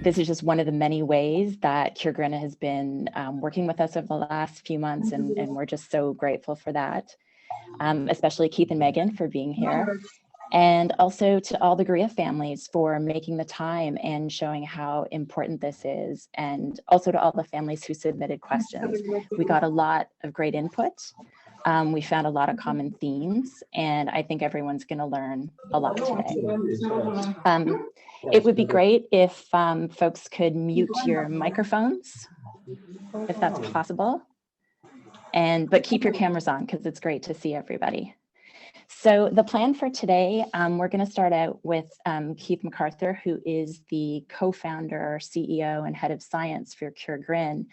this is just one of the many ways that GRIA has been working with us over the last few months, and we're just so grateful for that, especially Keith and Megan for being here. And also to all the GRIA families for making the time and showing how important this is. And also to all the families who submitted questions. We got a lot of great input. We found a lot of common themes, and I think everyone's going to learn a lot today. It would be great if folks could mute your microphones, if that's possible. But keep your cameras on, because it's great to see everybody. So the plan for today, we're going to start out with Keith MacArthur, who is the co-founder, CEO, and head of science for GRIA.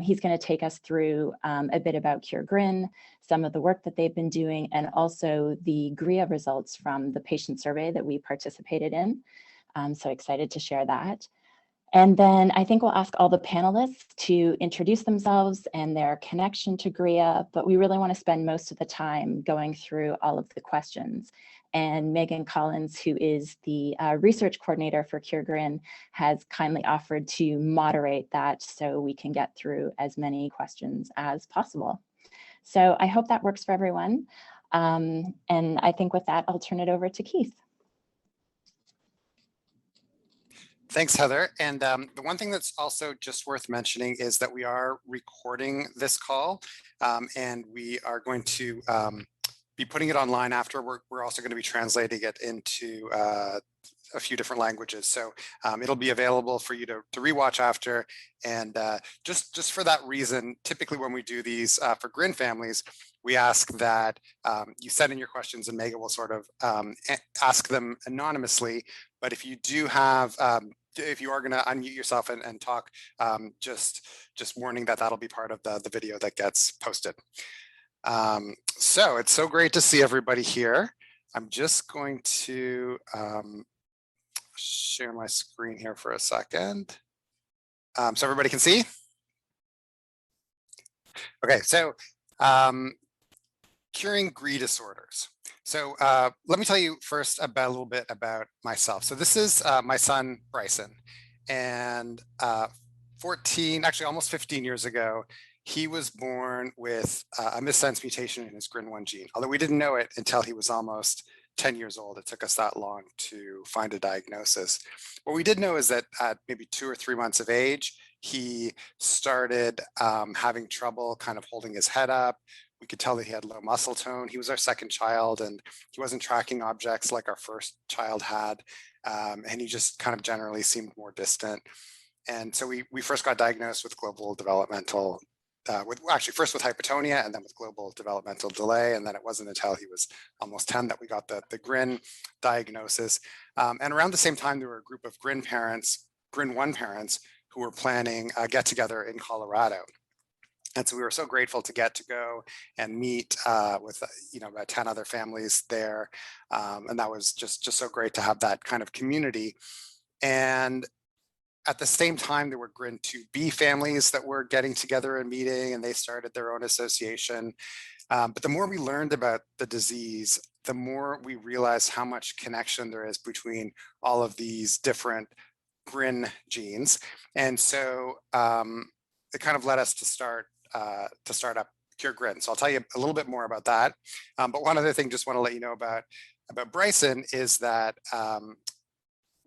He's going to take us through a bit about GRIA, some of the work that they've been doing, and also the GRIA results from the patient survey that we participated in. So excited to share that. And then I think we'll ask all the panelists to introduce themselves and their connection to GRIA, but we really want to spend most of the time going through all of the questions. And Megan Collins, who is the research coordinator for GRIA, has kindly offered to moderate that so we can get through as many questions as possible. So I hope that works for everyone. And I think with that, I'll turn it over to Keith. Thanks, Heather. And the one thing that's also just worth mentioning is that we are recording this call, and we are going to be putting it online after. We're also going to be translating it into a few different languages. So it'll be available for you to rewatch after. And just for that reason, typically when we do these for GRIA families, we ask that you send in your questions and Megan will sort of ask them anonymously. But if you do have, if you are going to unmute yourself and talk, just warning that that'll be part of the video that gets posted. So it's so great to see everybody here. I'm just going to share my screen here for a second. So everybody can see? Okay, so curing GRIA disorders. So let me tell you first about a little bit about myself. So this is my son, Bryson, and 14, actually almost 15 years ago, he was born with a missense mutation in his GRIA1 gene, although we didn't know it until he was almost 10 years old. It took us that long to find a diagnosis. What we did know is that at maybe 2 or 3 months of age, he started having trouble kind of holding his head up. We could tell that he had low muscle tone. He was our second child, and he wasn't tracking objects like our first child had. And he just kind of generally seemed more distant. And so we first got diagnosed with global developmental, first with hypotonia and then with global developmental delay. And then it wasn't until he was almost 10 that we got the GRIA diagnosis. And around the same time, there were a group of GRIA parents, GRIA1 parents, who were planning a get together in Colorado. And so we were so grateful to get to go and meet with about 10 other families there. And that was just so great to have that kind of community. And at the same time, there were GRIA2B families that were getting together and meeting, and they started their own association. But the more we learned about the disease, the more we realized how much connection there is between all of these different GRIA genes. And so it kind of led us to start up GRIA. So I'll tell you a little bit more about that. But one other thing just want to let you know about Bryson is that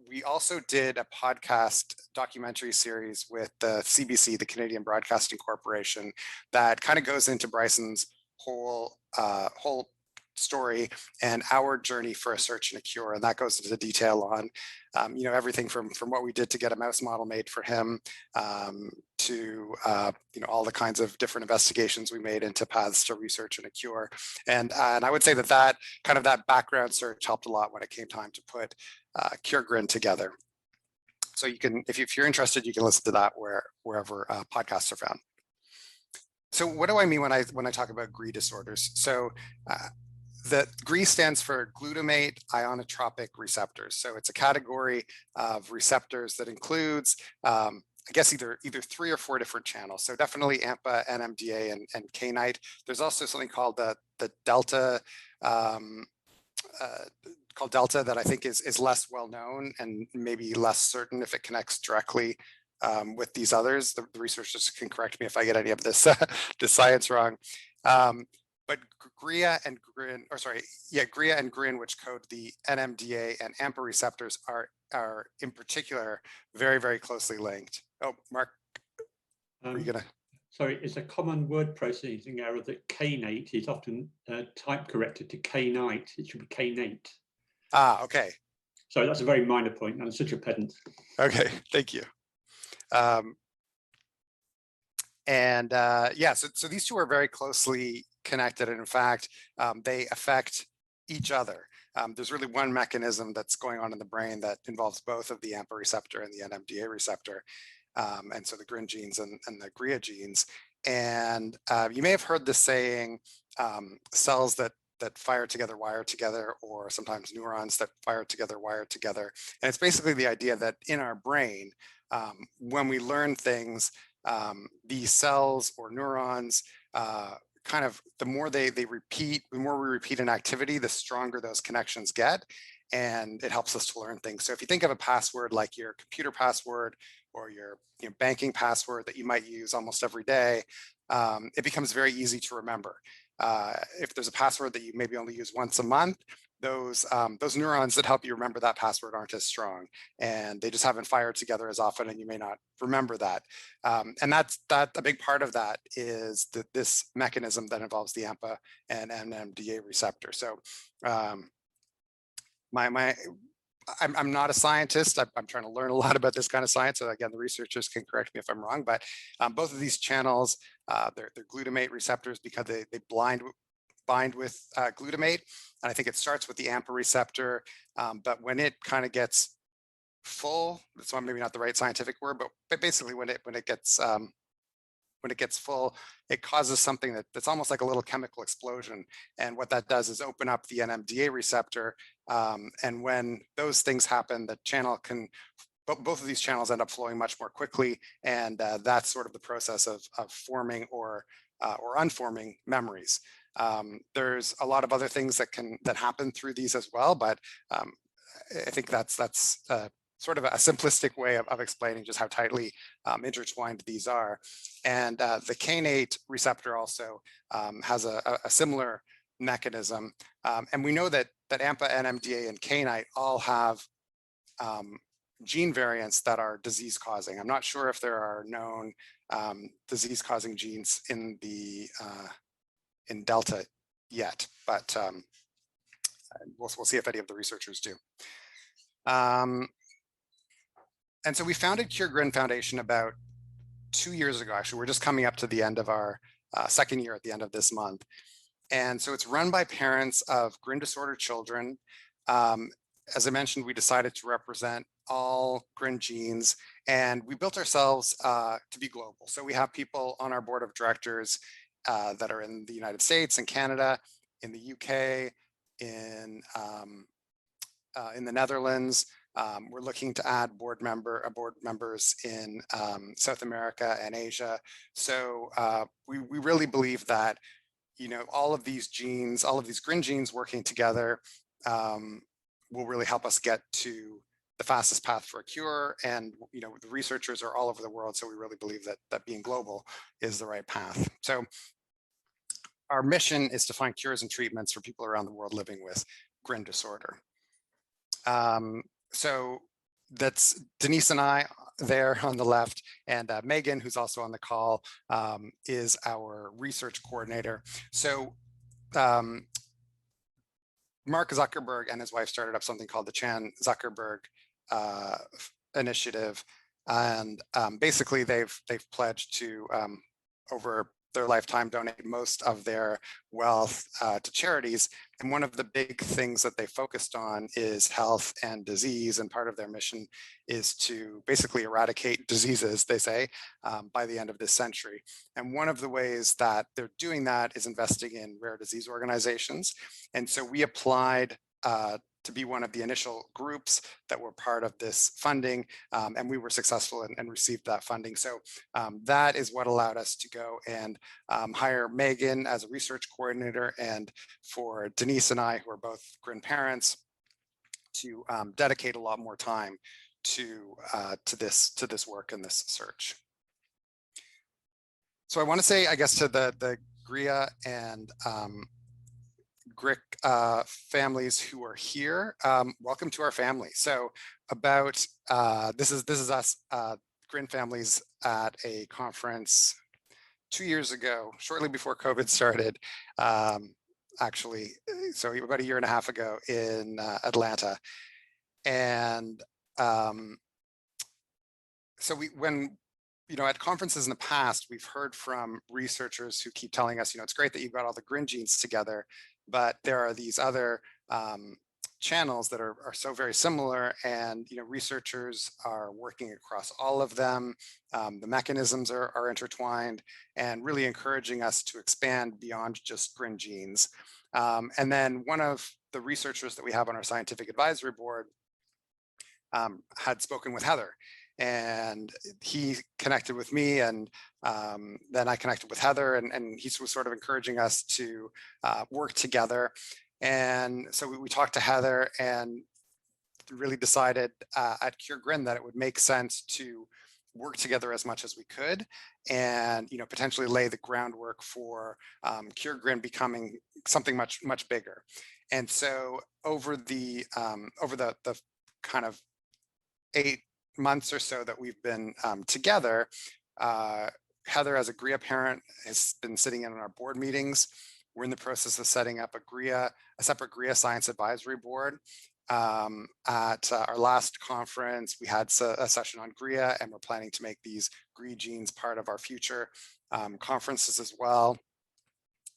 we also did a podcast documentary series with the CBC, the Canadian Broadcasting Corporation, that kind of goes into Bryson's whole story and our journey for a search and a cure. And that goes into detail on, everything from what we did to get a mouse model made for him to, all the kinds of different investigations we made into paths to research and a cure. And I would say that kind of that background search helped a lot when it came time to put GRIA together. So you can, if you're interested, you can listen to that wherever podcasts are found. So what do I mean when I talk about GRIA disorders? So the GRIA stands for glutamate ionotropic receptors. So it's a category of receptors that includes, I guess, either 3 or 4 different channels. So definitely AMPA, NMDA, and kainite. There's also something called the delta called Delta that I think is less well known and maybe less certain if it connects directly with these others. The researchers can correct me if I get any of this the science wrong. But GRIA and GRIN, GRIA and GRIN, which code the NMDA and AMPA receptors, are in particular very, very closely linked. Oh, Mark, are you gonna? Sorry, it's a common word processing error that kainate is often type corrected to kainite. It should be kainate. Ah, okay. Sorry, that's a very minor point. I'm such a pedant. Okay, thank you. Yeah, so these two are very closely connected, and in fact, they affect each other. There's really one mechanism that's going on in the brain that involves both of the AMPA receptor and the NMDA receptor, and so the GRIN genes and the GRIA genes. And you may have heard the saying, cells that fire together wire together, or sometimes neurons that fire together wire together. And it's basically the idea that in our brain, when we learn things, these cells or neurons, kind of the more they repeat, the more we repeat an activity, the stronger those connections get, and it helps us to learn things. So if you think of a password like your computer password or your banking password that you might use almost every day, it becomes very easy to remember. If there's a password that you maybe only use once a month, those neurons that help you remember that password aren't as strong, and they just haven't fired together as often, and you may not remember that. And that's a big part of that is this mechanism that involves the AMPA and NMDA receptor. So I'm not a scientist. I'm trying to learn a lot about this kind of science. So again, the researchers can correct me if I'm wrong, but both of these channels, they're glutamate receptors because they bind with glutamate. And I think it starts with the AMPA receptor, but when it kind of gets full, that's maybe not the right scientific word, but basically when it gets full, it causes something that's almost like a little chemical explosion. And what that does is open up the NMDA receptor. And when those things happen, the channel can, both of these channels end up flowing much more quickly. And that's sort of the process of forming or unforming memories. There's a lot of other things that happen through these as well, but I think that's sort of a simplistic way of explaining just how tightly intertwined these are. And the kainate receptor also has a similar mechanism. And we know that AMPA, NMDA, and kainate all have gene variants that are disease-causing. I'm not sure if there are known disease-causing genes in Delta yet, but we'll see if any of the researchers do. And so we founded Cure GRIN Foundation about 2 years ago. Actually, we're just coming up to the end of our second year at the end of this month. And so it's run by parents of GRIN disordered children. As I mentioned, we decided to represent all GRIN genes, and we built ourselves to be global. So we have people on our board of directors that are in the United States and Canada, in the UK, in the Netherlands. We're looking to add board members in South America and Asia. So we really believe that all of these genes, all of these GRIN genes working together will really help us get to the fastest path for a cure. And the researchers are all over the world, so we really believe that being global is the right path. So our mission is to find cures and treatments for people around the world living with GRIN disorder. So that's Denise and I there on the left, and Megan, who's also on the call, is our research coordinator. So Mark Zuckerberg and his wife started up something called the Chan Zuckerberg Initiative, and basically they've pledged to over their lifetime donate most of their wealth to charities. And one of the big things that they focused on is health and disease. And part of their mission is to basically eradicate diseases, they say, by the end of this century. And one of the ways that they're doing that is investing in rare disease organizations. And so we applied to be one of the initial groups that were part of this funding, and we were successful and received that funding. So that is what allowed us to go and hire Megan as a research coordinator, and for Denise and I, who are both GRIN parents, to dedicate a lot more time to this work and this search. So I want to say, I guess, to the GRIA and GRIC families who are here, welcome to our family. So about this is us GRIN families at a conference 2 years ago, shortly before COVID started, actually, so about a year and a half ago in Atlanta. And so when at conferences in the past, we've heard from researchers who keep telling us, it's great that you've got all the GRIN genes together, but there are these other channels that are so very similar, and researchers are working across all of them. The mechanisms are intertwined, and really encouraging us to expand beyond just GRIN genes. And then one of the researchers that we have on our scientific advisory board had spoken with Heather, and he connected with me, and then I connected with Heather, and he was sort of encouraging us to work together. And so we talked to Heather and really decided at Cure GRIN that it would make sense to work together as much as we could, and potentially lay the groundwork for Cure GRIN becoming something much bigger. And so over the kind of 8 months or so that we've been together, Heather, as a GRIA parent, has been sitting in on our board meetings. We're in the process of setting up a separate GRIA science advisory board. At our last conference, we had a session on GRIA, and we're planning to make these GRIA genes part of our future conferences as well.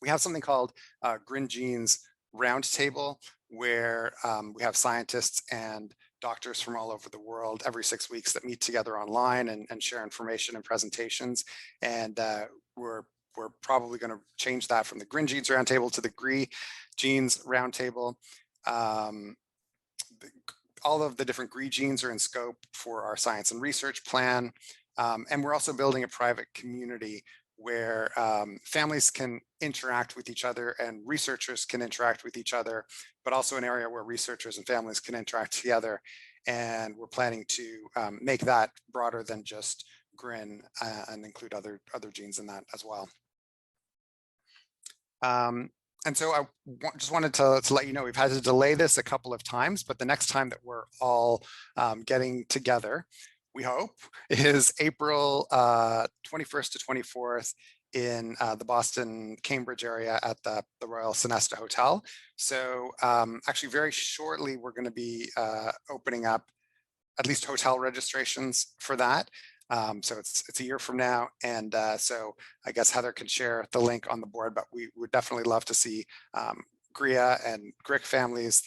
We have something called GRIN Genes Roundtable, where we have scientists and doctors from all over the world every 6 weeks that meet together online and share information and presentations. And we're probably going to change that from the GRIN Genes Roundtable to the GRIA Genes Roundtable. All of the different GRIA genes are in scope for our science and research plan. And we're also building a private community where families can interact with each other and researchers can interact with each other, but also an area where researchers and families can interact together. And we're planning to make that broader than just GRIN and include other genes in that as well. And so I just wanted to let you know, we've had to delay this a couple of times, but the next time that we're all getting together, we hope, is April 21st to 24th in the Boston, Cambridge area at the Royal Sonesta Hotel. So actually very shortly, we're going to be opening up at least hotel registrations for that. So it's a year from now. And so I guess Heather can share the link on the board, but we would definitely love to see GRIA and GRIC families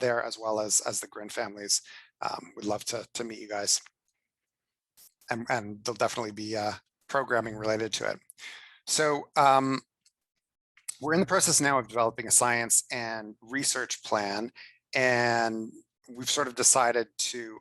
there, as well as the GRIN families. We'd love to meet you guys. And there'll definitely be programming related to it. So we're in the process now of developing a science and research plan, and we've sort of decided to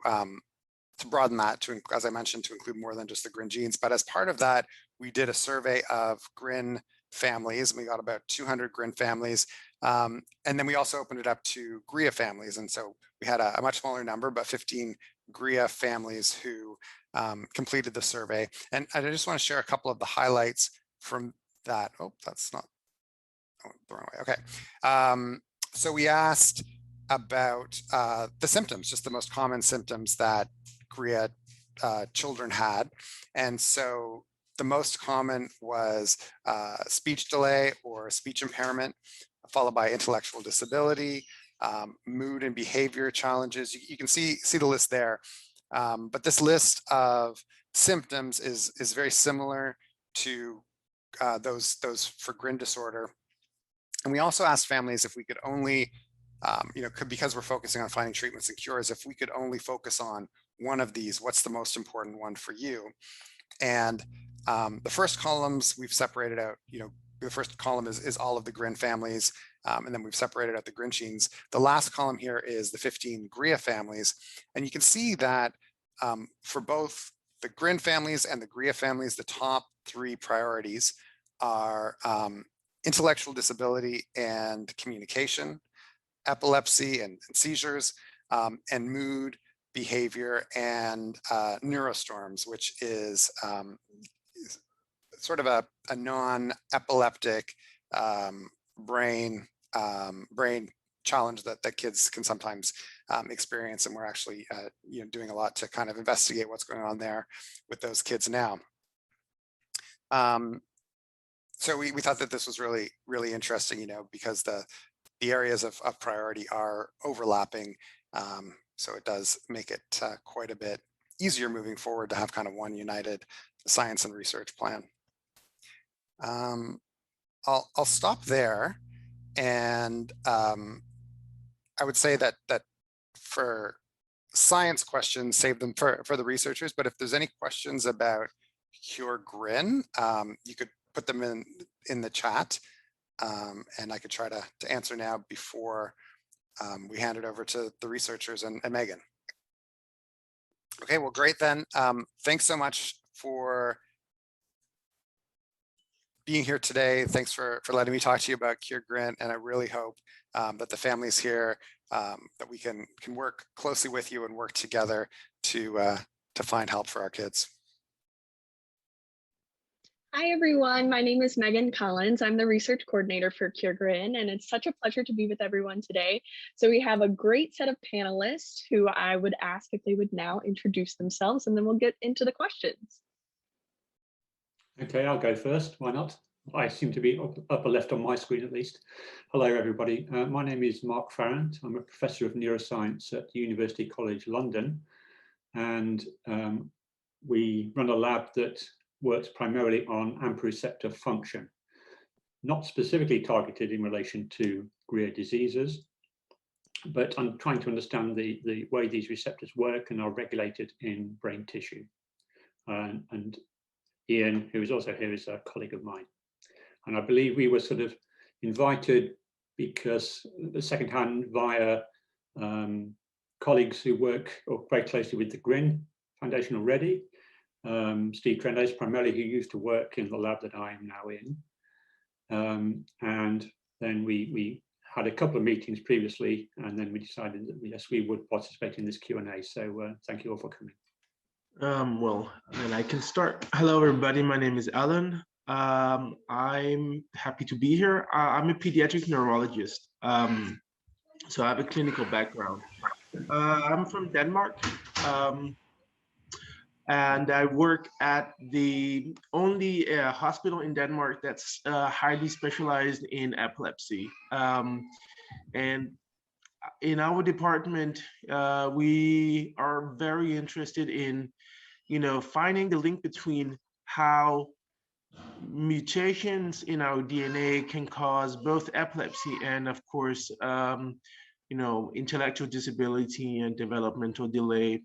broaden that to, as I mentioned, to include more than just the GRIN genes. But as part of that, we did a survey of GRIN families, and we got about 200 GRIN families. And then we also opened it up to GRIA families. And so we had a much smaller number, but 15 GRIA families who completed the survey. And I just want to share a couple of the highlights from that. Oh, that's not, oh, the wrong way. Okay. So we asked about the symptoms, just the most common symptoms that GRIA children had. And so the most common was speech delay or speech impairment, followed by intellectual disability, mood and behavior challenges. You can see the list there. But this list of symptoms is very similar to those for GRIN disorder. And we also asked families if we could only, because we're focusing on finding treatments and cures, if we could only focus on one of these, what's the most important one for you? And the first columns we've separated out, the first column is all of the GRIN families, and then we've separated out the GRIN genes. The last column here is the 15 GRIA families. And you can see that for both the GRIN families and the GRIA families, the top 3 priorities are intellectual disability and communication, epilepsy and seizures, and mood, behavior, and neurostorms, which is sort of a non-epileptic brain challenge that kids can sometimes experience, and we're actually doing a lot to kind of investigate what's going on there with those kids now. So we thought that this was really interesting, because the areas of priority are overlapping. So it does make it quite a bit easier moving forward to have kind of one united science and research plan. I'll stop there, and I would say that for science questions, save them for the researchers. But if there's any questions about GRIA, you could put them in the chat, and I could try to answer now before we hand it over to the researchers and Megan. Okay, well, great then. Thanks so much for being here today. Thanks for letting me talk to you about GRIA, and I really hope that the families here, that we can work closely with you and work together to find help for our kids. Hi, everyone. My name is Megan Collins. I'm the research coordinator for GRIA, and it's such a pleasure to be with everyone today. So we have a great set of panelists who I would ask if they would now introduce themselves, and then we'll get into the questions. Okay, I'll go first. Why not? I seem to be upper left on my screen at least. Hello, everybody. My name is Mark Farrant. I'm a professor of neuroscience at University College London, and we run a lab that works primarily on AMPA receptor function, not specifically targeted in relation to GRIA diseases, but I'm trying to understand the way these receptors work and are regulated in brain tissue. And Ian, who is also here, is a colleague of mine. And I believe we were sort of invited because the secondhand via colleagues who work very closely with the GRIA Foundation already. Steve Trendes, primarily, who used to work in the lab that I am now in. And then we had a couple of meetings previously, and then we decided that yes, we would participate in this Q&A. So thank you all for coming. Well, then I can start. Hello, everybody. My name is Alan. I'm happy to be here. I'm a pediatric neurologist, so I have a clinical background. I'm from Denmark, and I work at the only hospital in Denmark that's highly specialized in epilepsy. And in our department, we are very interested in, finding the link between how mutations in our DNA can cause both epilepsy and, of course, intellectual disability and developmental delay.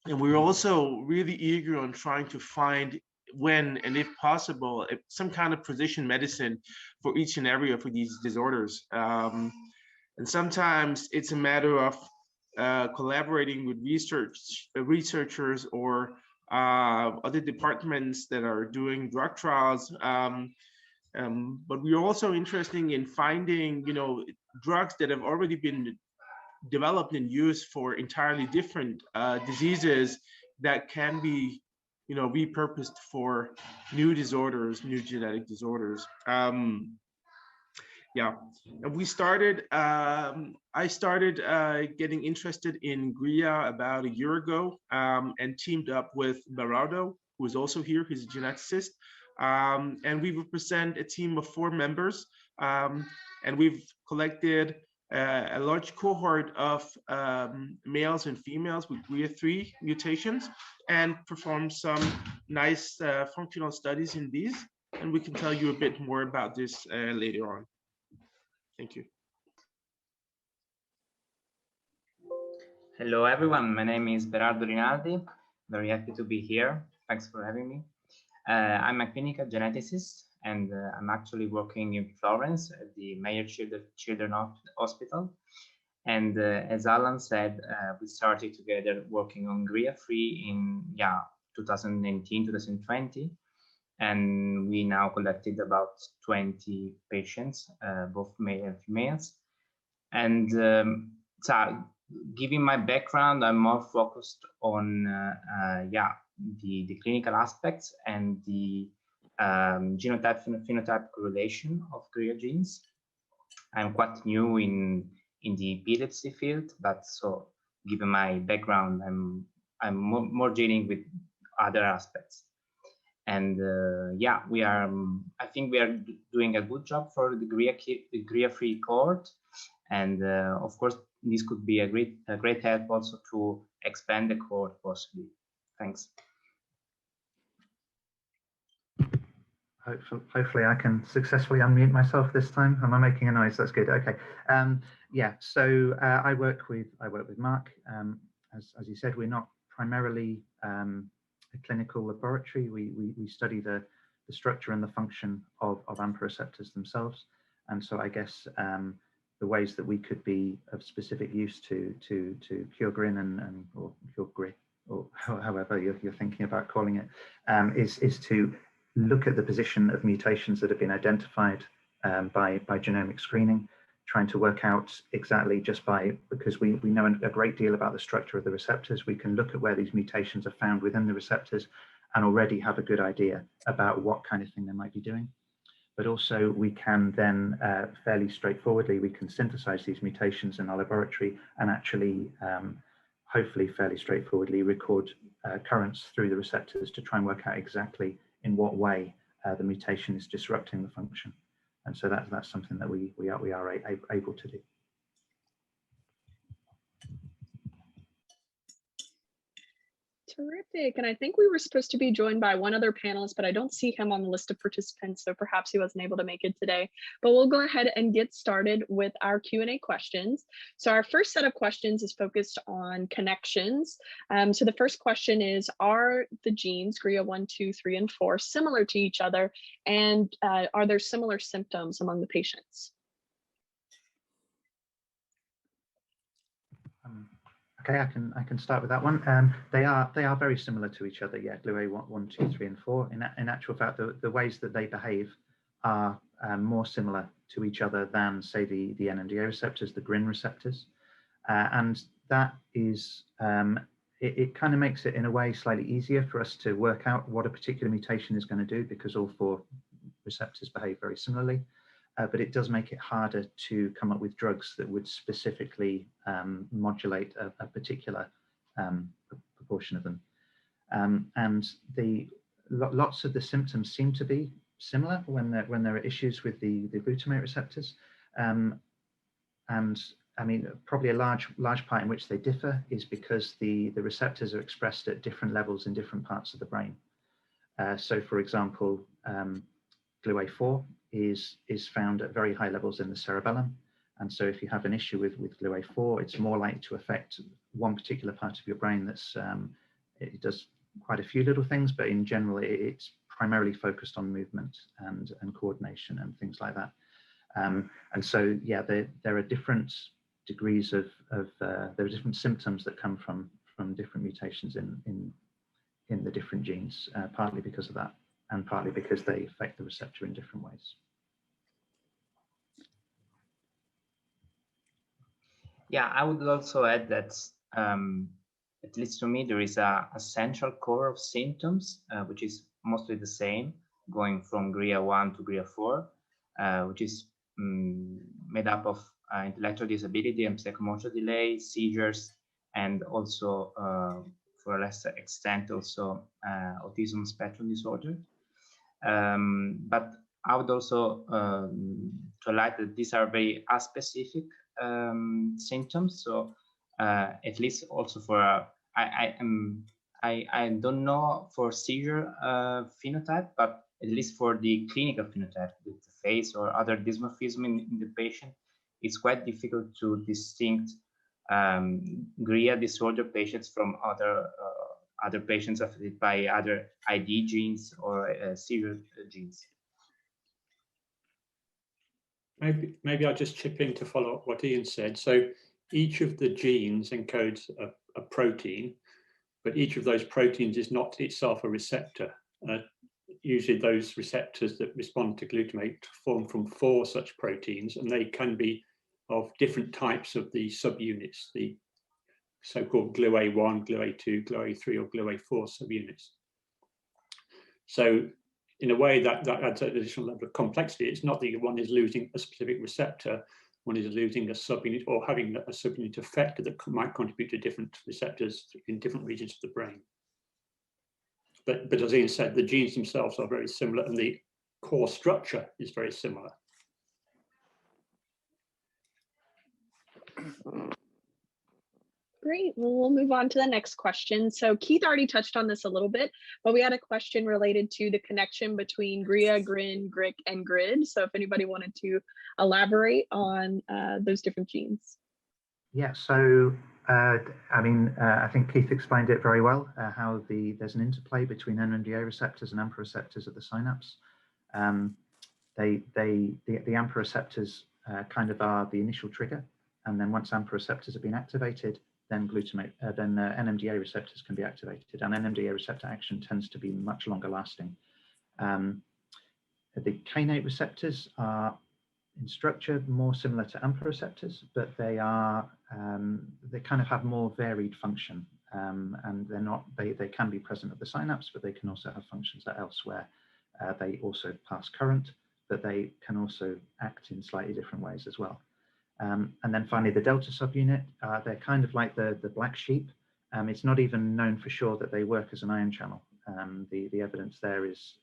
And we're also really eager on trying to find, when and if possible, some kind of precision medicine for each and every of these disorders. And sometimes it's a matter of collaborating with researchers or other departments that are doing drug trials. But we're also interested in finding, drugs that have already been developed and used for entirely different diseases that can be, repurposed for new disorders, new genetic disorders. Yeah, and we started, I started getting interested in GRIA about a year ago, and teamed up with Berardo, who is also here. He's a geneticist. And we represent a team of 4 members, and we've collected a large cohort of males and females with GRIA3 mutations and performed some nice functional studies in these. And we can tell you a bit more about this later on. Thank you. Hello, everyone. My name is Berardo Rinaldi. Very happy to be here. Thanks for having me. I'm a clinical geneticist, and I'm actually working in Florence at the Mayer Children's Hospital. And as Alan said, we started together working on GRIA-free in 2019, 2020. And we now collected about 20 patients, both male and females. And given my background, I'm more focused on the clinical aspects and the genotype-phenotype correlation of GRIA genes. I'm quite new in the epilepsy field, but so given my background, I'm more dealing with other aspects. And we are. I think we are doing a good job for the GRIA-free cohort, and of course, this could be a great help also to expand the cohort possibly. Thanks. Hopefully I can successfully unmute myself this time. Am I making a noise? That's good. Okay. Yeah. So I work with Mark. As you said, we're not primarily a clinical laboratory. We study the structure and the function of AMPA receptors themselves. And so I guess the ways that we could be of specific use to cure GRIN or cure GRIA, or however you're thinking about calling it, is to look at the position of mutations that have been identified by genomic screening, trying to work out exactly because we know a great deal about the structure of the receptors, we can look at where these mutations are found within the receptors and already have a good idea about what kind of thing they might be doing. But also we can then fairly straightforwardly, we can synthesize these mutations in our laboratory and actually hopefully fairly straightforwardly record currents through the receptors to try and work out exactly in what way the mutation is disrupting the function. And so that's something that we are able to do. Terrific. And I think we were supposed to be joined by one other panelist, but I don't see him on the list of participants, so perhaps he wasn't able to make it today. But we'll go ahead and get started with our Q&A questions. So our first set of questions is focused on connections. So the first question is, are the genes GRIA 1, 2, 3, and 4 similar to each other? And are there similar symptoms among the patients? Okay, I can start with that one. They are very similar to each other. Yeah, GLUA 1, 2, 3, and 4. In actual fact, the ways that they behave are more similar to each other than, say, the NMDA receptors, the GRIN receptors, and that is it kind of makes it in a way slightly easier for us to work out what a particular mutation is going to do, because all 4 receptors behave very similarly. But it does make it harder to come up with drugs that would specifically modulate a particular proportion of them. And lots of the symptoms seem to be similar when there are issues with the glutamate receptors. And I mean, probably a large part in which they differ is because the receptors are expressed at different levels in different parts of the brain. So, for example, GLUA4 is found at very high levels in the cerebellum, and so if you have an issue with GLUA4, it's more likely to affect one particular part of your brain that's it does quite a few little things, but in general it's primarily focused on movement and coordination and things like that. And so yeah, there are different degrees of there are different symptoms that come from different mutations in the different genes, partly because of that, and partly because they affect the receptor in different ways. Yeah, I would also add that, at least to me, there is a central core of symptoms, which is mostly the same, going from GRIA 1 to GRIA 4, which is made up of intellectual disability and psychomotor delay, seizures, and also, for a lesser extent, also autism spectrum disorder. But I would also highlight that these are very aspecific symptoms. So at least also for I don't know for seizure phenotype, but at least for the clinical phenotype with the face or other dysmorphism in the patient, it's quite difficult to distinct GRIA disorder patients from other patients affected by other ID genes or seizure genes. Maybe I'll just chip in to follow up what Ian said. So each of the genes encodes a protein, but each of those proteins is not itself a receptor. Usually those receptors that respond to glutamate form from 4 such proteins, and they can be of different types of the subunits, the so-called GLUA1, GLUA2, GLUA3, or GLUA4 subunits. So in a way that adds an additional level of complexity. It's not that one is losing a specific receptor, one is losing a subunit or having a subunit effect that might contribute to different receptors in different regions of the brain. But as Ian said, the genes themselves are very similar and the core structure is very similar. Great. Well, we'll move on to the next question. So Keith already touched on this a little bit, but we had a question related to the connection between GRIA, GRIN, GRIC, and GRID. So if anybody wanted to elaborate on those different genes. Yeah, so I think Keith explained it very well, how there's an interplay between NMDA receptors and AMPA receptors at the synapse. The AMPA receptors kind of are the initial trigger, and then once AMPA receptors have been activated, then NMDA receptors can be activated, and NMDA receptor action tends to be much longer lasting. The kainate receptors are in structure more similar to AMPA receptors, but they kind of have more varied function, and they can be present at the synapse, but they can also have functions that elsewhere. They also pass current, but they can also act in slightly different ways as well. And then finally, the delta subunit, they're kind of like the black sheep. It's not even known for sure that they work as an ion channel. The evidence there is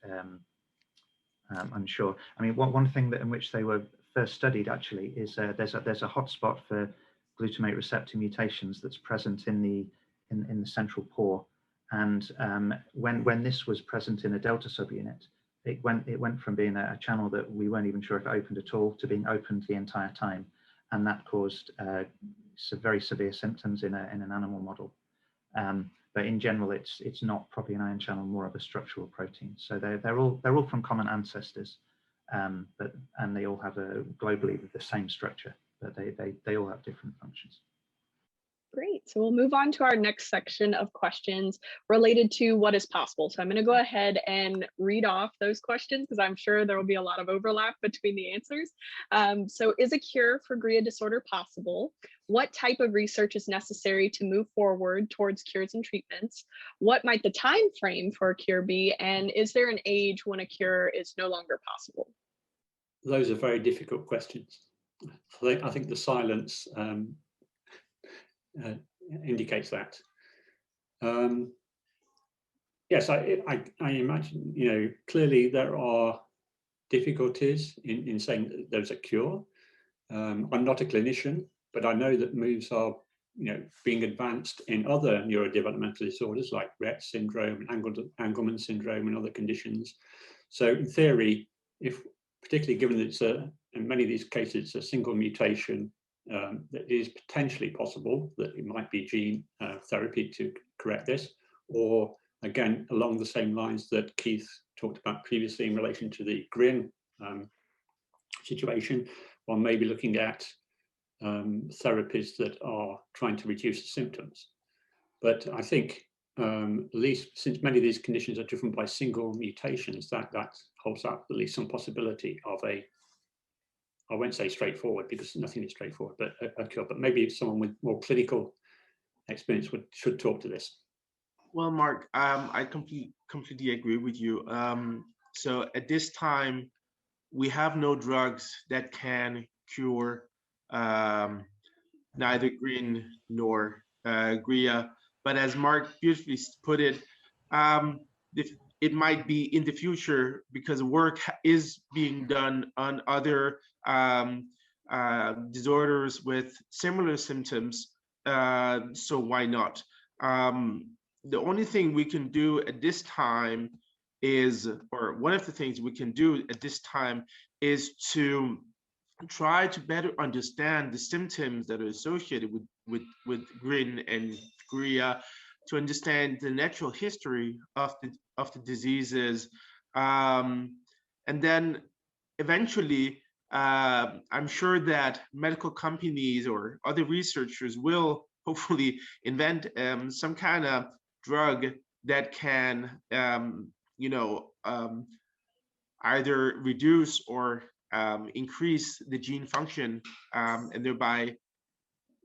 unsure. I mean, one thing in which they were first studied actually is there's a hotspot for glutamate receptor mutations that's present in the central pore, and when this was present in a delta subunit, it went from being a channel that we weren't even sure if it opened at all to being opened the entire time, and that caused some very severe symptoms in an animal model. But in general, it's not probably an ion channel, more of a structural protein. So they're all from common ancestors, and they all have globally the same structure, but they all have different functions. Great. So we'll move on to our next section of questions related to what is possible. So I'm going to go ahead and read off those questions because I'm sure there will be a lot of overlap between the answers. So is a cure for GRIA disorder possible? What type of research is necessary to move forward towards cures and treatments? What might the time frame for a cure be? And is there an age when a cure is no longer possible? Those are very difficult questions. I think the silence indicates that. Yes, I imagine, clearly there are difficulties in saying that there's a cure. I'm not a clinician, but I know that moves are, being advanced in other neurodevelopmental disorders like Rett syndrome and Angelman syndrome and other conditions. So in theory, particularly given that it's in many of these cases, it's a single mutation, that is potentially possible that it might be gene therapy to correct this, or again, along the same lines that Keith talked about previously in relation to the GRIN situation, one may be looking at therapies that are trying to reduce the symptoms. But I think at least since many of these conditions are driven by single mutations, that holds up at least some possibility of I won't say straightforward because nothing is straightforward, but a cure. But maybe someone with more clinical experience should talk to this. Well, Mark, I completely agree with you. So at this time, we have no drugs that can cure neither GRIN nor GRIA. But as Mark beautifully put it, it might be in the future because work is being done on other disorders with similar symptoms. So why not? The only thing we can do at this time or one of the things we can do at this time is to try to better understand the symptoms that are associated with GRIN and GRIA, to understand the natural history of the diseases, and then eventually I'm sure that medical companies or other researchers will hopefully invent some kind of drug that can either reduce or increase the gene function and thereby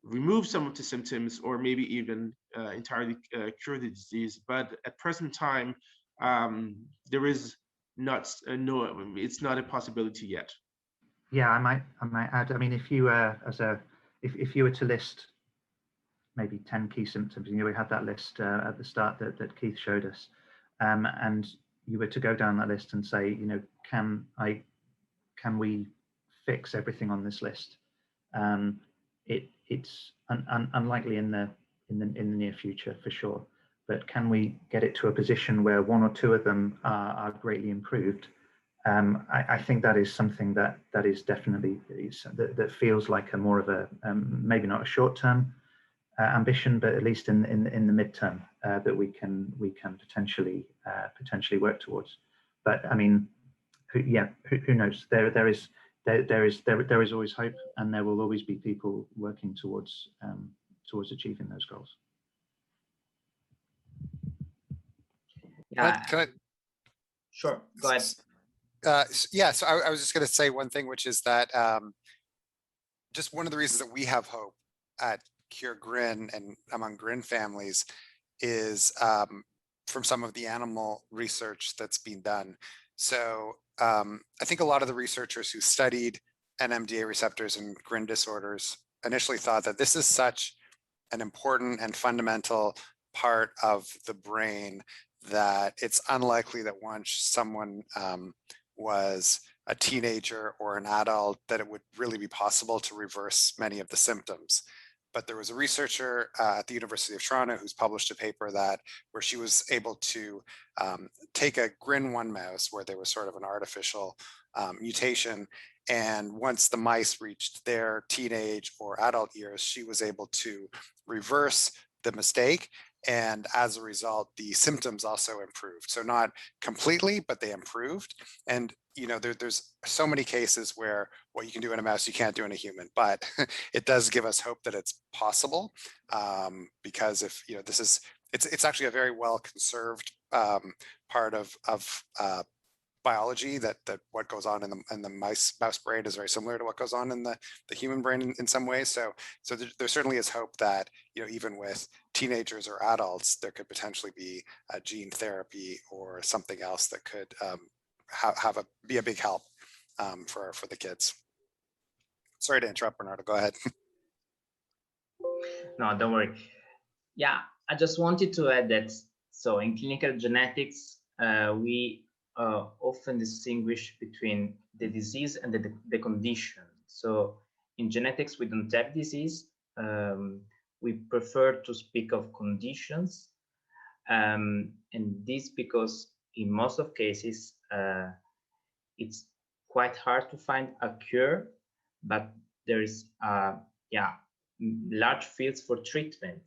remove some of the symptoms, or maybe even entirely cure the disease. But at present time, there is not it's not a possibility yet. Yeah, I might add. I mean, if you if you were to list maybe 10 key symptoms, we had that list at the start that Keith showed us, and you were to go down that list and say, can we fix everything on this list? It's unlikely in the near future for sure, but can we get it to a position where one or two of them are greatly improved? I think that is something that is definitely that feels like a more of a maybe not a short-term ambition, but at least in the midterm that we can potentially work towards. But I mean, who knows? There is always hope, and there will always be people working towards achieving those goals. Yeah, Can I, sure, go ahead. yeah, so I was just going to say one thing, which is that just one of the reasons that we have hope at Cure GRIN and among GRIN families is from some of the animal research that's been done. So I think a lot of the researchers who studied NMDA receptors and GRIN disorders initially thought that this is such an important and fundamental part of the brain that it's unlikely that once someone was a teenager or an adult that it would really be possible to reverse many of the symptoms. But there was a researcher at the University of Toronto who's published a paper where she was able to take a GRIN1 mouse where there was sort of an artificial mutation, and once the mice reached their teenage or adult years, she was able to reverse the mistake, and as a result, the symptoms also improved. So not completely, but they improved. And there's so many cases where what you can do in a mouse you can't do in a human, but it does give us hope that it's possible, because if it's actually a very well conserved part of biology, that what goes on in the mouse brain is very similar to what goes on in the human brain in some ways. So there certainly is hope that even with teenagers or adults, there could potentially be a gene therapy or something else that could be a big help for the kids. Sorry to interrupt, Bernardo. Go ahead. No, don't worry. Yeah, I just wanted to add that, so in clinical genetics, we often distinguish between the disease and the condition. So in genetics, we don't have disease. We prefer to speak of conditions. And this because in most of cases, it's quite hard to find a cure, but there is large fields for treatment.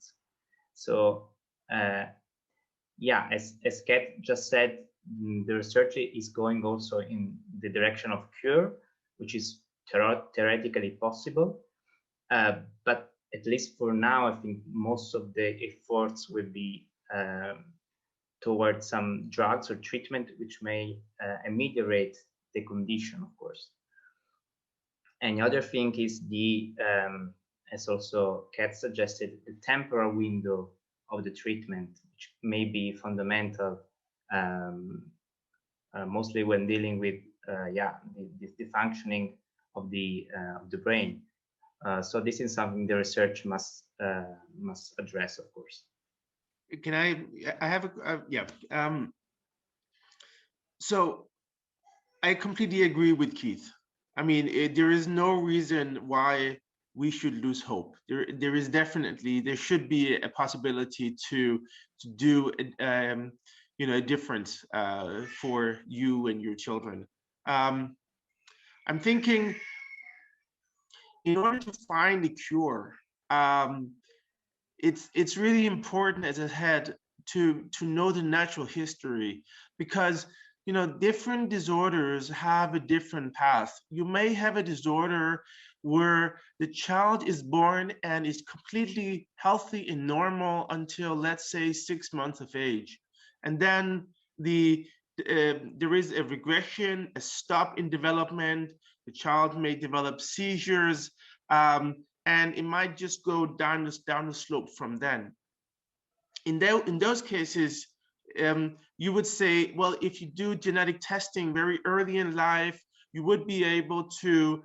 So as Kat just said, the research is going also in the direction of cure, which is theoretically possible. But at least for now, I think most of the efforts will be towards some drugs or treatment which may ameliorate the condition, of course. And the other thing is as also Kat suggested, the temporal window of the treatment, which may be fundamental, mostly when dealing with the functioning of the brain. So this is something the research must address, of course. Can I have so I completely agree with Keith. I mean, there is no reason why we should lose hope. There should be a possibility to do a difference for you and your children. I'm thinking, in order to find a cure, it's really important, as I said, to know the natural history, because different disorders have a different path. You may have a disorder where the child is born and is completely healthy and normal until, let's say, 6 months of age, and then there is a regression, a stop in development The child may develop seizures, and it might just go down the slope from then. In those cases, you would say, well, if you do genetic testing very early in life, you would be able to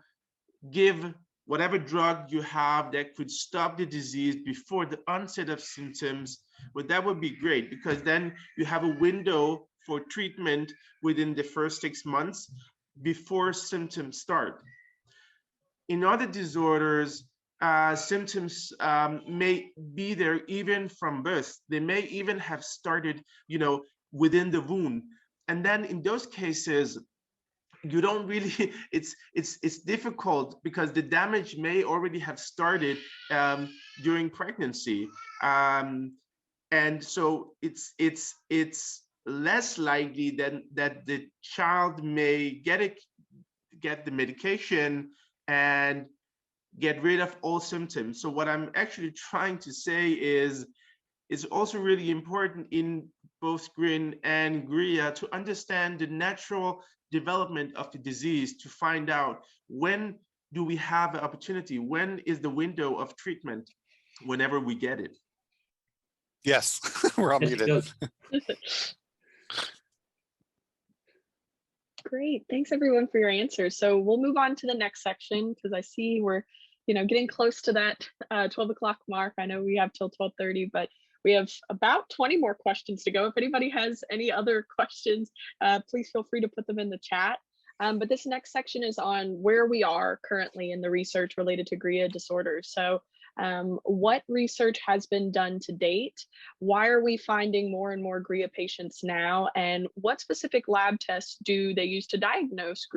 give whatever drug you have that could stop the disease before the onset of symptoms. But that would be great, because then you have a window for treatment within the first 6 months before symptoms start. In other disorders, symptoms may be there even from birth. They may even have started, within the womb. And then in those cases, you don't really, it's difficult because the damage may already have started during pregnancy. And so it's less likely that the child may get the medication and get rid of all symptoms. So what I'm actually trying to say is, it's also really important in both GRIN and GRIA to understand the natural development of the disease, to find out when do we have an opportunity, when is the window of treatment, whenever we get it. Yes, we're all muted. Great, thanks everyone for your answers. So we'll move on to the next section, because I see we're getting close to that 12 o'clock mark. I know we have till 12:30, but we have about 20 more questions to go. If anybody has any other questions, please feel free to put them in the chat. But this next section is on where we are currently in the research related to GRIA disorders. So what research has been done to date? Why are we finding more and more GRIA patients now? And what specific lab tests do they use to diagnose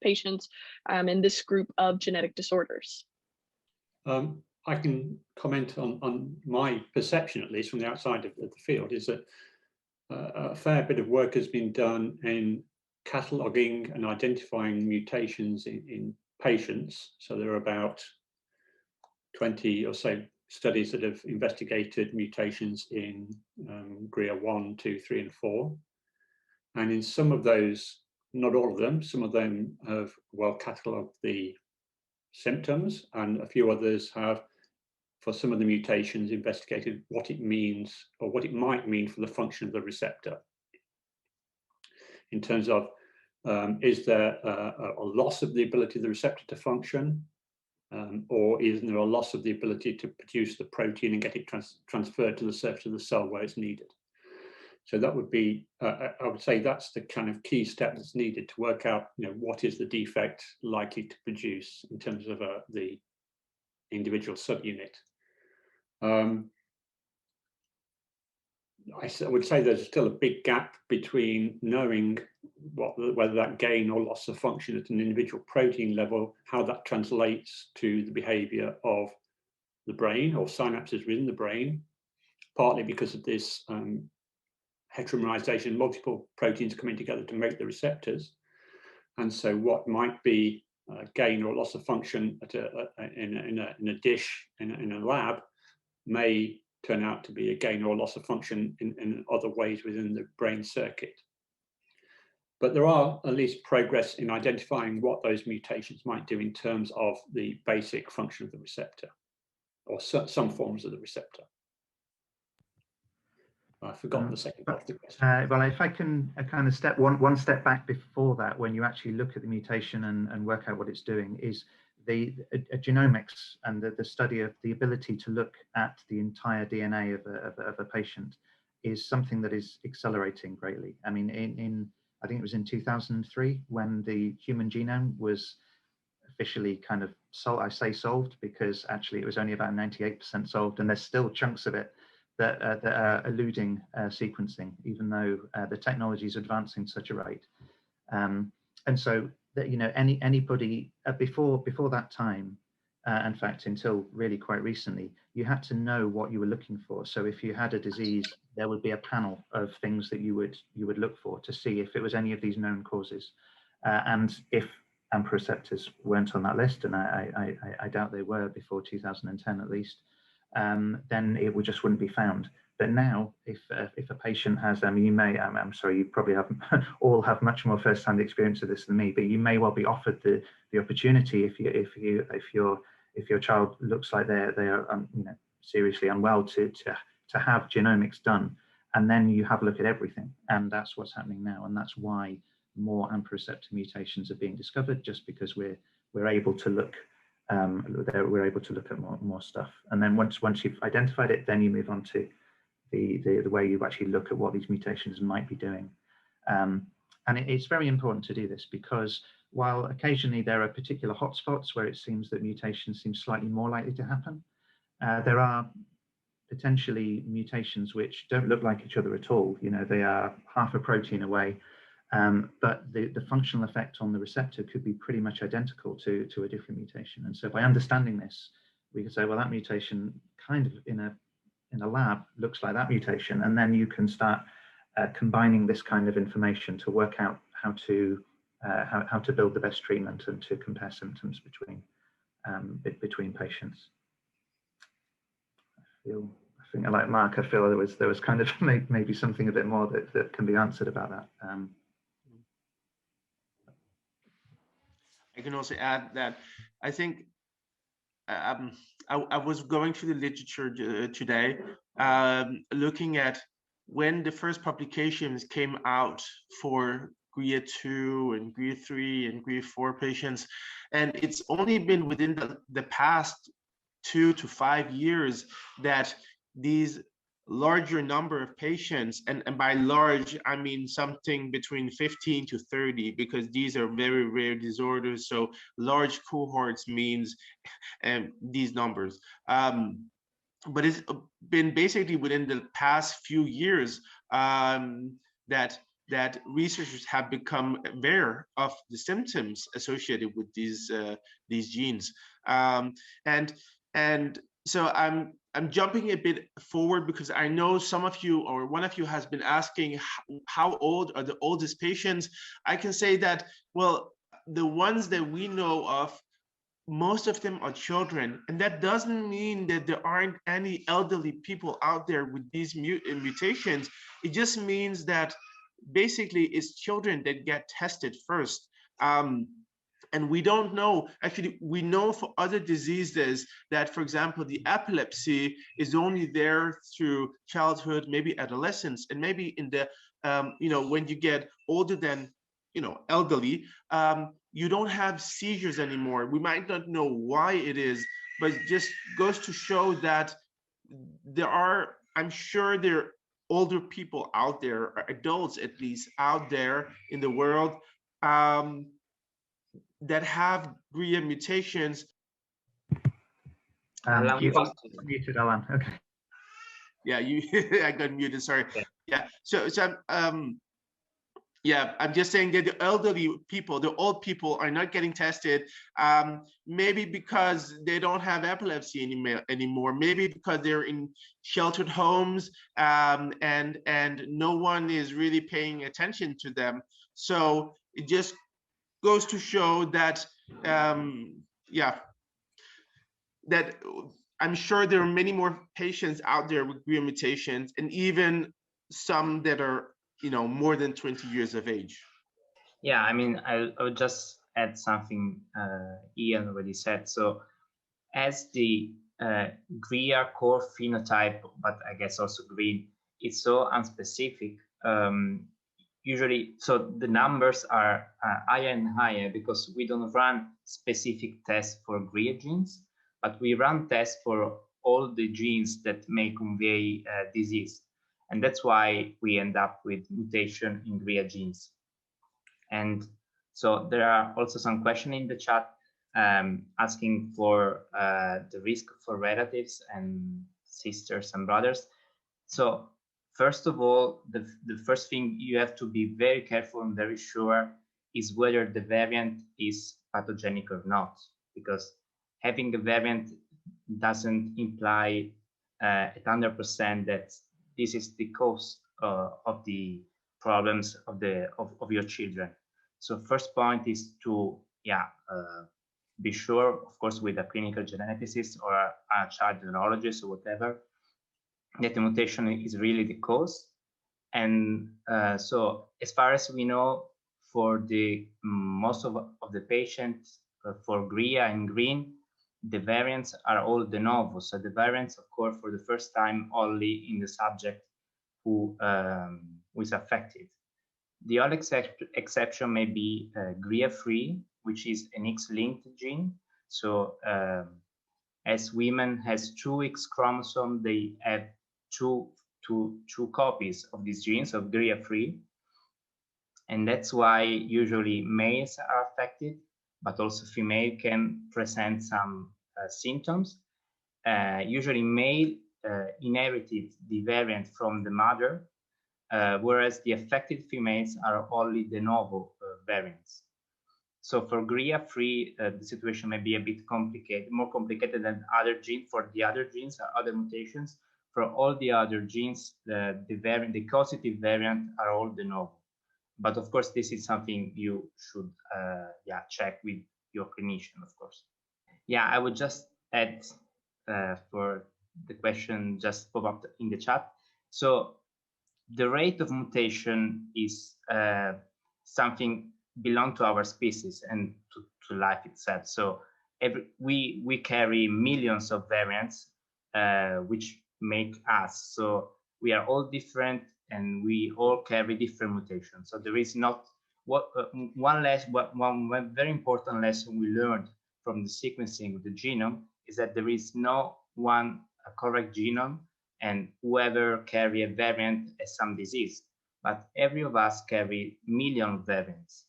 patients in this group of genetic disorders? I can comment on my perception, at least from the outside of the field, is that a fair bit of work has been done in cataloguing and identifying mutations in patients. So there are about 20 or so studies that have investigated mutations in GRIA 1, 2, 3, and 4. And in some of those, not all of them, some of them have well catalogued the symptoms, and a few others have, for some of the mutations, investigated what it means or what it might mean for the function of the receptor. In terms of, is there a loss of the ability of the receptor to function, or is there a loss of the ability to produce the protein and get it transferred to the surface of the cell where it's needed? So that would be, I would say that's the kind of key step that's needed to work out, what is the defect likely to produce in terms of the individual subunit. I would say there's still a big gap between knowing whether that gain or loss of function at an individual protein level, how that translates to the behavior of the brain or synapses within the brain, partly because of this heteromerization, multiple proteins coming together to make the receptors. And so what might be gain or loss of function at in a dish, in a lab, may turn out to be a gain or loss of function in other ways within the brain circuit. But there are at least progress in identifying what those mutations might do in terms of the basic function of the receptor, or some forms of the receptor. I've forgotten the second part of the question. Well, if I can kind of step one step back before that, when you actually look at the mutation and work out what it's doing, is the genomics and the study of the ability to look at the entire DNA of a patient is something that is accelerating greatly. I mean, I think it was in 2003 when the human genome was officially kind of solved. I say solved because actually it was only about 98% solved, and there's still chunks of it that are eluding sequencing, even though the technology is advancing at such a rate. And so that, anybody before that time, in fact, until really quite recently, you had to know what you were looking for. So if you had a disease, there would be a panel of things that you would look for to see if it was any of these known causes. And if AMPA receptors weren't on that list, and I doubt they were before 2010 at least, then it just wouldn't be found. But now, if a patient has, you may, I'm sorry, you probably have all have much more first-hand experience of this than me, but you may well be offered the opportunity if your child looks like they are seriously unwell to have genomics done, and then you have a look at everything, and that's what's happening now, and that's why more AMPA receptor mutations are being discovered, just because we're able to look. We're able to look at more stuff, and then once you've identified it, then you move on to the way you actually look at what these mutations might be doing. And it's very important to do this, because while occasionally there are particular hotspots where it seems that mutations seem slightly more likely to happen, there are potentially mutations which don't look like each other at all. They are half a protein away, but the functional effect on the receptor could be pretty much identical to a different mutation. And so by understanding this, we can say, well, that mutation kind of in a lab looks like that mutation, and then you can start combining this kind of information to work out how to build the best treatment and to compare symptoms between patients. I think like Mark, I feel there was kind of maybe something a bit more that can be answered about that. I can also add that I think I was going through the literature today, looking at when the first publications came out for GRIA-2 and GRIA-3 and GRIA-4 patients, and it's only been within the past 2 to 5 years that these larger number of patients, and by large I mean something between 15 to 30, because these are very rare disorders, so large cohorts means these numbers, but it's been basically within the past few years that researchers have become aware of the symptoms associated with these genes, and so I'm jumping a bit forward, because I know some of you, or one of you, has been asking how old are the oldest patients. I can say that, well, the ones that we know of, most of them are children, and that doesn't mean that there aren't any elderly people out there with these mutations. It just means that basically it's children that get tested first. And we don't know, actually, we know for other diseases that, for example, the epilepsy is only there through childhood, maybe adolescence, and maybe in the, when you get older than, elderly, you don't have seizures anymore. We might not know why it is, but it just goes to show that I'm sure there are older people out there, or adults at least, out there in the world, that have GRIA mutations. You muted, Alan. Okay. Yeah, I got muted. Sorry. Yeah. So I'm just saying that the elderly people, the old people, are not getting tested. Maybe because they don't have epilepsy anymore. Maybe because they're in sheltered homes, and no one is really paying attention to them. So it just goes to show that, that I'm sure there are many more patients out there with GRIA mutations, and even some that are, more than 20 years of age. Yeah, I mean, I would just add something Ian already said. So as the GRIA core phenotype, but I guess also green, it's so unspecific. Usually, so the numbers are higher and higher because we don't run specific tests for GRIA genes, but we run tests for all the genes that may convey disease. And that's why we end up with mutation in GRIA genes. And so there are also some questions in the chat asking for the risk for relatives and sisters and brothers. So first of all, the first thing you have to be very careful and very sure is whether the variant is pathogenic or not, because having a variant doesn't imply 100% that this is the cause of the problems of your children. So first point is to be sure, of course, with a clinical geneticist or a child neurologist or whatever, that the mutation is really the cause. And so as far as we know, for the most of the patients for GRIA and green, the variants are all de novo. So the variants occur for the first time only in the subject who is affected. The only exception may be GRIA-free, which is an X-linked gene. So as women has 2 X chromosomes, they have two copies of these genes of GRIA-free. And that's why usually males are affected, but also female can present some symptoms. Usually male inherited the variant from the mother, whereas the affected females are only de novo variants. So for GRIA-free, the situation may be a bit complicated, more complicated than other genes. For the other genes or other mutations, for all the other genes, the causative variant are all de novo. But of course, this is something you should check with your clinician, of course. Yeah, I would just add for the question just pop up in the chat. So the rate of mutation is something belong to our species and to life itself. So we carry millions of variants which make us. So we are all different and we all carry different mutations. So there is not one very important lesson we learned from the sequencing of the genome is that there is no one correct genome, and whoever carry a variant has some disease. But every of us carry million variants,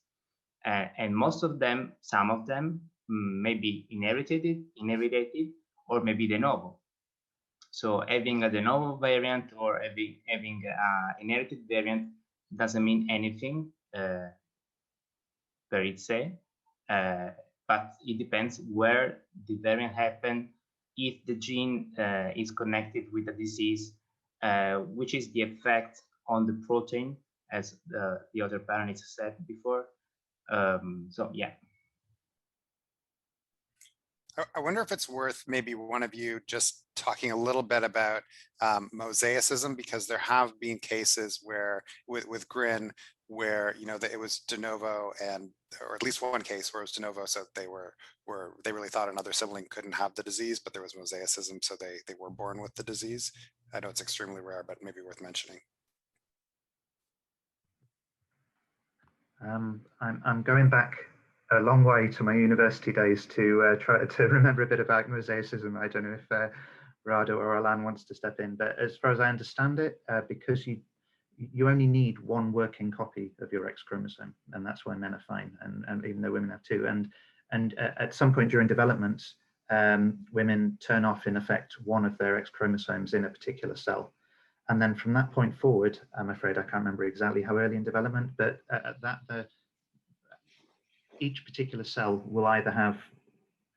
and most of them, some of them, may be inherited, or maybe de novo. So having a de novo variant or having inherited variant doesn't mean anything per se, but it depends where the variant happened, if the gene is connected with a disease, which is the effect on the protein, as the other panelists said before. So yeah. I wonder if it's worth maybe one of you just talking a little bit about mosaicism, because there have been cases where with GRIN where that it was de novo, and or at least one case where it was de novo, so they really thought another sibling couldn't have the disease, but there was mosaicism, so they were born with the disease. I know it's extremely rare, but maybe worth mentioning. I'm going back a long way to my university days to try to remember a bit about mosaicism. I don't know if Rado or Alan wants to step in, but as far as I understand it, because you only need one working copy of your X chromosome, and that's why men are fine, and even though women have two. And at some point during development, women turn off, in effect, one of their X chromosomes in a particular cell. And then from that point forward, I'm afraid I can't remember exactly how early in development, but each particular cell will either have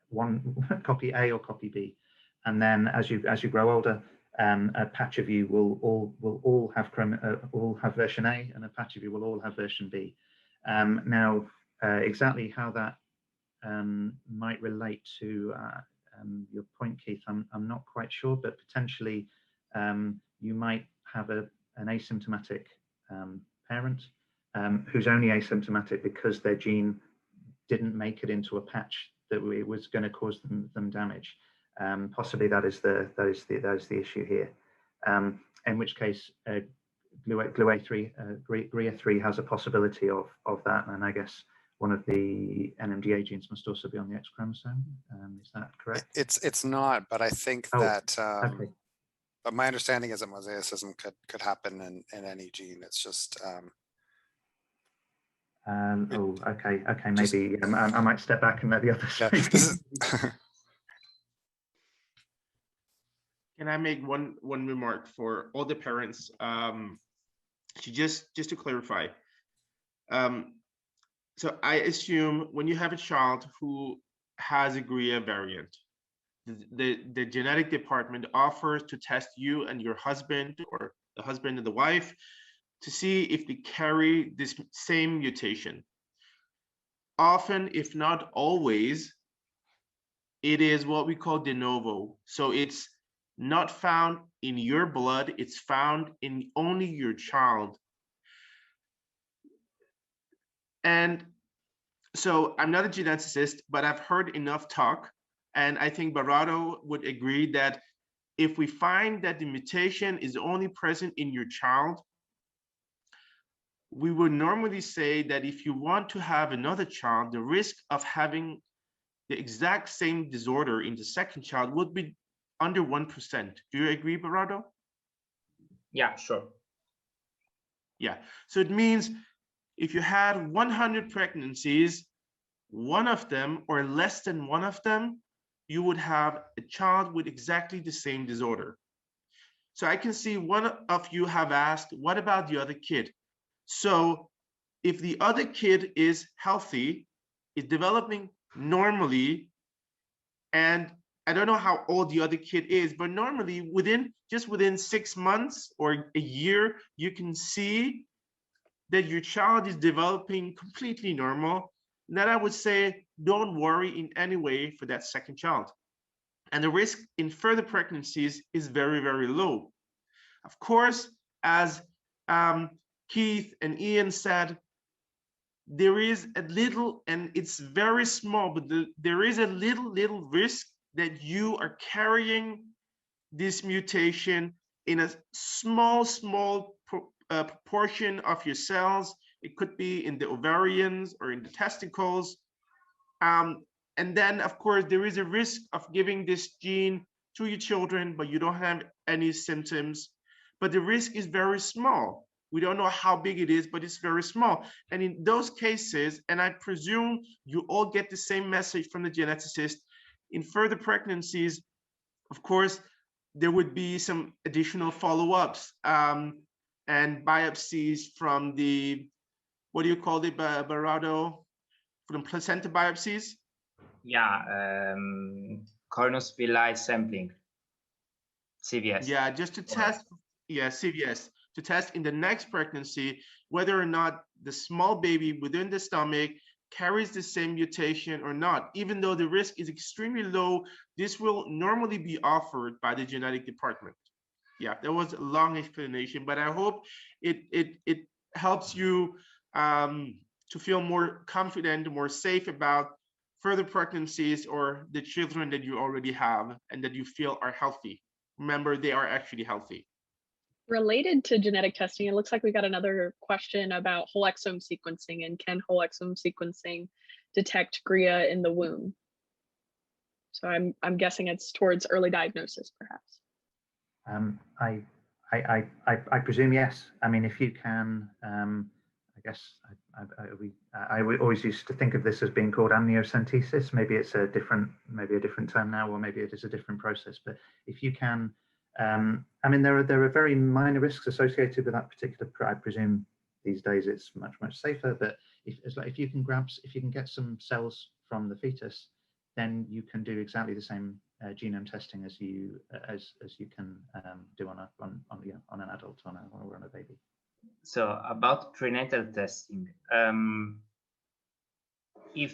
one copy A or copy B, and then as you grow older, a patch of you will all have version A, and a patch of you will all have version B. Now, exactly how that might relate to your point, Keith, I'm not quite sure, but potentially you might have an asymptomatic parent who's only asymptomatic because their gene didn't make it into a patch that was going to cause them damage. Possibly that is the issue here. In which case, GRIA-3 has a possibility of that, and I guess one of the NMDA genes must also be on the X chromosome. Is that correct? It's not, but I think that. Okay. But my understanding is that mosaicism could happen in any gene. It's just. Okay. Maybe I might step back and let the others. Yeah, Can I make one remark for all the parents? Just to clarify. So I assume when you have a child who has a GRIA variant, the genetic department offers to test you and your husband, or the husband and the wife, to see if they carry this same mutation. Often, if not always, it is what we call de novo. So it's not found in your blood. It's found in only your child. And so I'm not a geneticist, but I've heard enough talk. And I think Barato would agree that if we find that the mutation is only present in your child, we would normally say that if you want to have another child, the risk of having the exact same disorder in the second child would be under 1%. Do you agree, Barato? Yeah, sure. Yeah, so it means if you had 100 pregnancies, one of them or less than one of them, you would have a child with exactly the same disorder. So I can see one of you have asked, what about the other kid? So if the other kid is healthy, is developing normally, and I don't know how old the other kid is, but normally within 6 months or a year, you can see that your child is developing completely normal, then I would say, don't worry in any way for that second child. And the risk in further pregnancies is very, very low. Of course, as Keith and Ian said, there is a little, and it's very small, but there is a little risk that you are carrying this mutation in a small proportion of your cells. It could be in the ovarians or in the testicles. And then, of course, there is a risk of giving this gene to your children, but you don't have any symptoms. But the risk is very small. We don't know how big it is, but it's very small. And in those cases, and I presume you all get the same message from the geneticist, in further pregnancies, of course, there would be some additional follow-ups and biopsies from the, what do you call it, Barato? From placenta biopsies? Yeah, cornus villi sampling, CVS. Yeah, just to test, yeah, CVS, to test in the next pregnancy whether or not the small baby within the stomach carries the same mutation or not. Even though the risk is extremely low, this will normally be offered by the genetic department. Yeah, that was a long explanation, but I hope it helps you to feel more confident, more safe about further pregnancies or the children that you already have and that you feel are healthy. Remember, they are actually healthy. Related to genetic testing, it looks like we got another question about whole exome sequencing, and can whole exome sequencing detect GRIA in the womb? So I'm guessing it's towards early diagnosis, perhaps. I presume yes. I mean, if you can, I guess I always used to think of this as being called amniocentesis. Maybe it's a different term now, or maybe it is a different process. But if you can, I mean, there are very minor risks associated with that particular. I presume these days it's much safer. But if you can get some cells from the fetus, then you can do exactly the same genome testing as you can do on an adult or on a baby. So about prenatal testing, if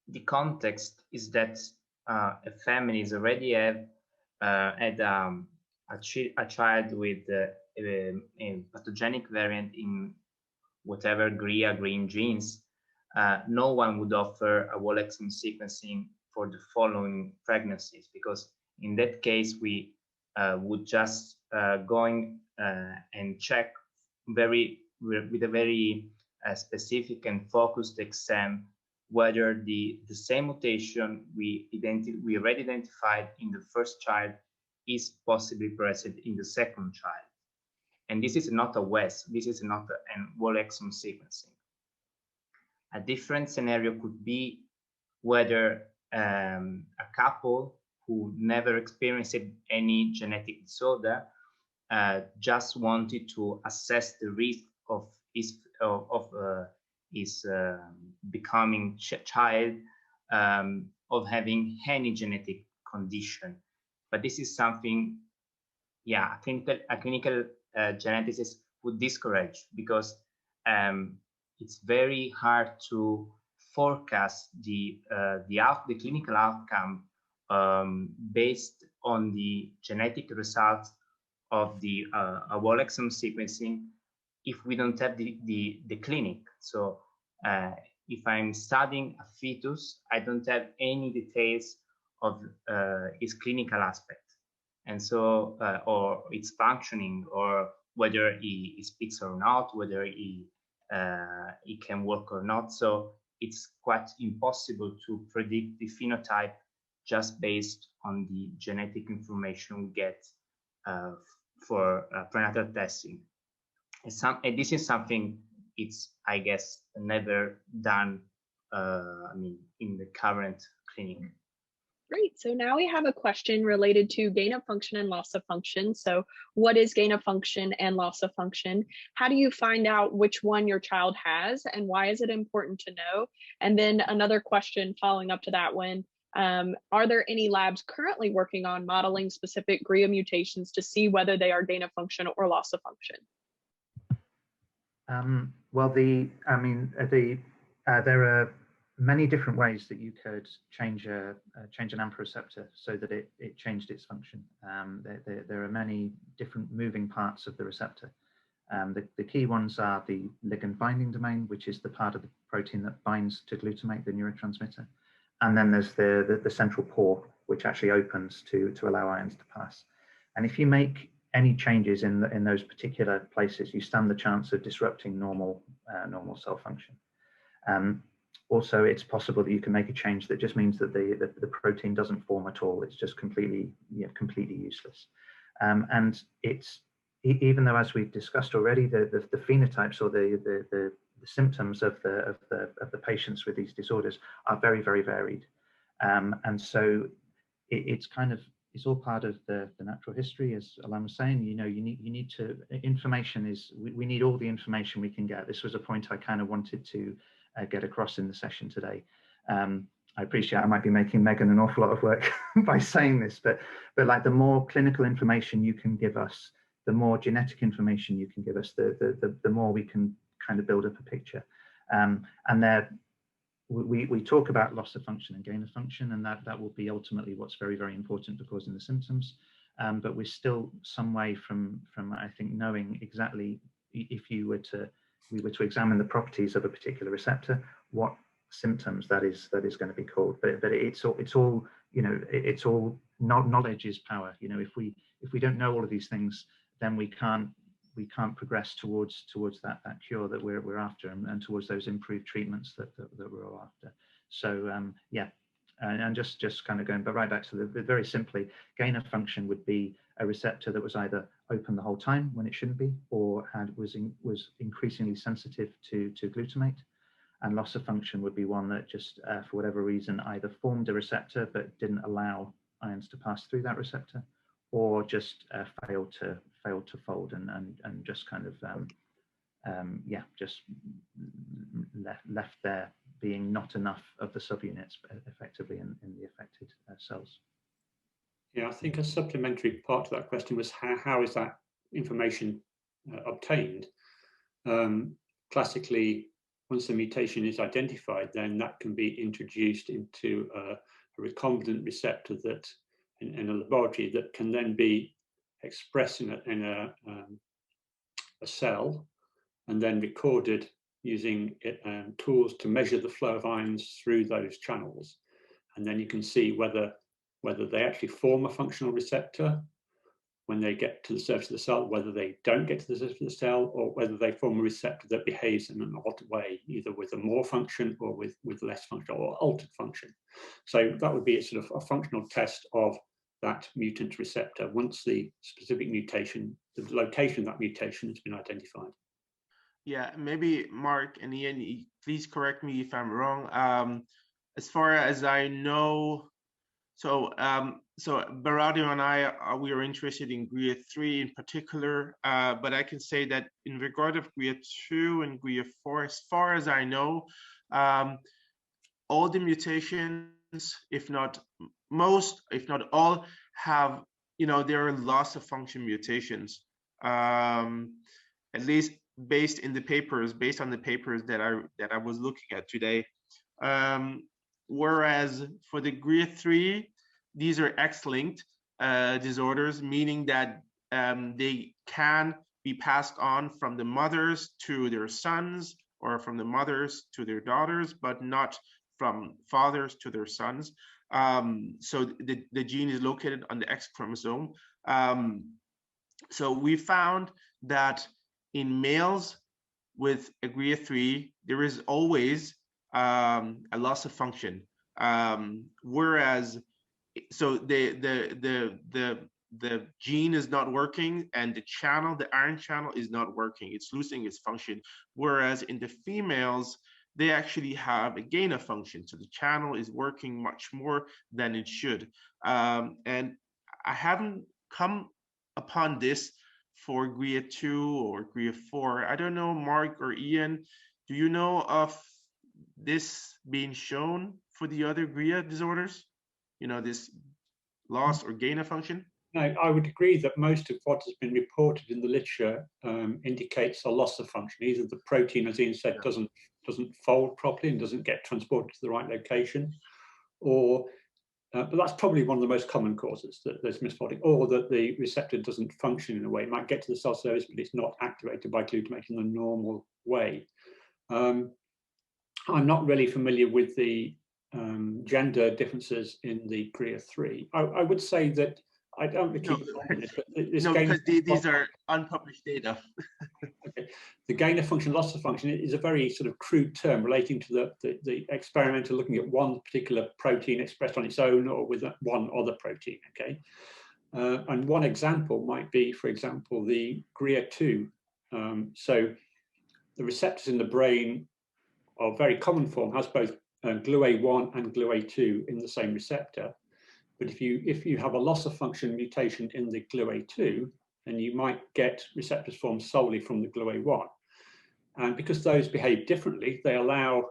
the context is that a family is already had a child with a pathogenic variant in whatever GRIA green genes, no one would offer a whole exome sequencing for the following pregnancies, because in that case we would just going and check with a very specific and focused exam whether the same mutation we already identified in the first child is possibly present in the second child. And this is not a WES, this is not a whole exome sequencing. A different scenario could be whether a couple who never experienced any genetic disorder just wanted to assess the risk of his becoming child of having any genetic condition. But this is something, yeah, a clinical geneticist would discourage, because it's very hard to forecast the clinical outcome based on the genetic results of the whole exome sequencing if we don't have the clinic. So if I'm studying a fetus, I don't have any details of its clinical aspect. And so, or its functioning, or whether he speaks or not, whether he can walk or not. So it's quite impossible to predict the phenotype just based on the genetic information we get for prenatal testing. And this is something it's, I guess, never done I mean, in the current clinic. Great. So now we have a question related to gain of function and loss of function. So what is gain of function and loss of function? How do you find out which one your child has, and why is it important to know? And then another question following up to that one, are there any labs currently working on modeling specific GRIA mutations to see whether they are gain of function or loss of function? Well, there are many different ways that you could change an AMPA receptor so that it changed its function. There are many different moving parts of the receptor. The key ones are the ligand binding domain, which is the part of the protein that binds to glutamate, the neurotransmitter. And then there's the central pore, which actually opens to allow ions to pass. And if you make any changes in those particular places, you stand the chance of disrupting normal cell function. Also, it's possible that you can make a change that just means that the protein doesn't form at all. It's just completely useless. And it's, even though, as we've discussed already, the phenotypes or the symptoms of the patients with these disorders are very, very varied. And so it's all part of the natural history, as Alan was saying. You need to, information is, we need all the information we can get. This was a point I kind of wanted to get across in the session today. I appreciate I might be making Megan an awful lot of work by saying this, but like, the more clinical information you can give us, the more genetic information you can give us, the more we can kind of build up a picture. And there, we talk about loss of function and gain of function, and that will be ultimately what's very, very important for causing the symptoms. But we're still some way from I think, knowing exactly, if we were to examine the properties of a particular receptor, what symptoms that is going to be called. But it's all knowledge is power. If we don't know all of these things, then we can't progress towards that cure that we're after, and towards those improved treatments that we're all after. So yeah, and just kind of going, but right back to the very simply, gain of function would be a receptor that was either open the whole time when it shouldn't be, or was increasingly sensitive to glutamate. And loss of function would be one that just for whatever reason either formed a receptor but didn't allow ions to pass through that receptor, or just failed to fold and just kind of just left there being not enough of the subunits effectively in the affected cells. Yeah, I think a supplementary part to that question was how is that information obtained? Classically, once the mutation is identified, then that can be introduced into a recombinant receptor that in a laboratory that can then be expressed in a cell, and then recorded using tools to measure the flow of ions through those channels. And then you can see whether they actually form a functional receptor when they get to the surface of the cell, whether they don't get to the surface of the cell, or whether they form a receptor that behaves in an odd way, either with a more function or with less function, or altered function. So that would be a sort of a functional test of that mutant receptor once the specific mutation, the location of that mutation has been identified. Yeah, maybe Mark and Ian, please correct me if I'm wrong. As far as I know, so Baradio and I, we are interested in GRIA3 in particular, but I can say that in regard of GRIA2 and GRIA4, as far as I know, all the mutations, if not most, if not all, have, there are loss of function mutations, at least based on the papers that I was looking at today. Whereas for the GRIA3, these are X-linked disorders, meaning that they can be passed on from the mothers to their sons or from the mothers to their daughters, but not from fathers to their sons. So the gene is located on the X chromosome. So we found that in males with a GRIA3, there is always a loss of function. Whereas, so the gene is not working and the channel, the iron channel is not working. It's losing its function. Whereas in the females, they actually have a gain of function. So the channel is working much more than it should. And I haven't come upon this for GRIA2 or GRIA4. I don't know, Mark or Ian, do you know of this being shown for the other GRIA disorders? You know, this loss or gain of function? No, I would agree that most of what has been reported in the literature indicates a loss of function. Either the protein, as Ian said, doesn't fold properly and doesn't get transported to the right location, or but that's probably one of the most common causes, that there's misfolding, or that the receptor doesn't function in a way. It might get to the cell surface, but it's not activated by glutamate in the normal way. I'm not really familiar with the gender differences in the GRIA3. I would say that I don't keep this, but this no, because these are unpublished data. Okay. The gain of function, loss of function is a very sort of crude term relating to the experimenter looking at one particular protein expressed on its own or with one other protein. Okay, and one example might be, for example, the GRIA2. So the receptors in the brain are very common form, has both GLUA1 and GLUA2 in the same receptor. But if you have a loss of function mutation in the GLUA2, then you might get receptors formed solely from the GLUA1. And because those behave differently, they allow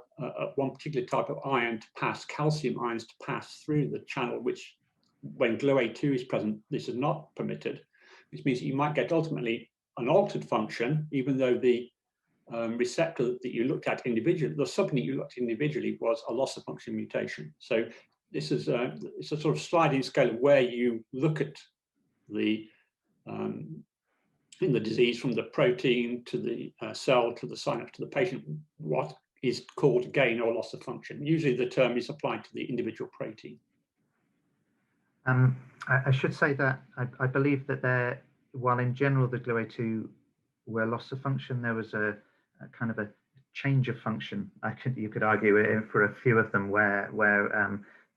one particular type of ion to pass, calcium ions to pass through the channel, which when GLUA2 is present, this is not permitted, which means that you might get ultimately an altered function, even though the receptor that you looked at individually, the subunit you looked at individually was a loss of function mutation. So this is it's a sort of sliding scale of where you look at the in the disease, from the protein to the cell to the synapse to the patient, what is called gain or loss of function. Usually the term is applied to the individual protein. I should say that I believe that while in general the GLUA2 were loss of function, there was a kind of a change of function. You could argue for a few of them where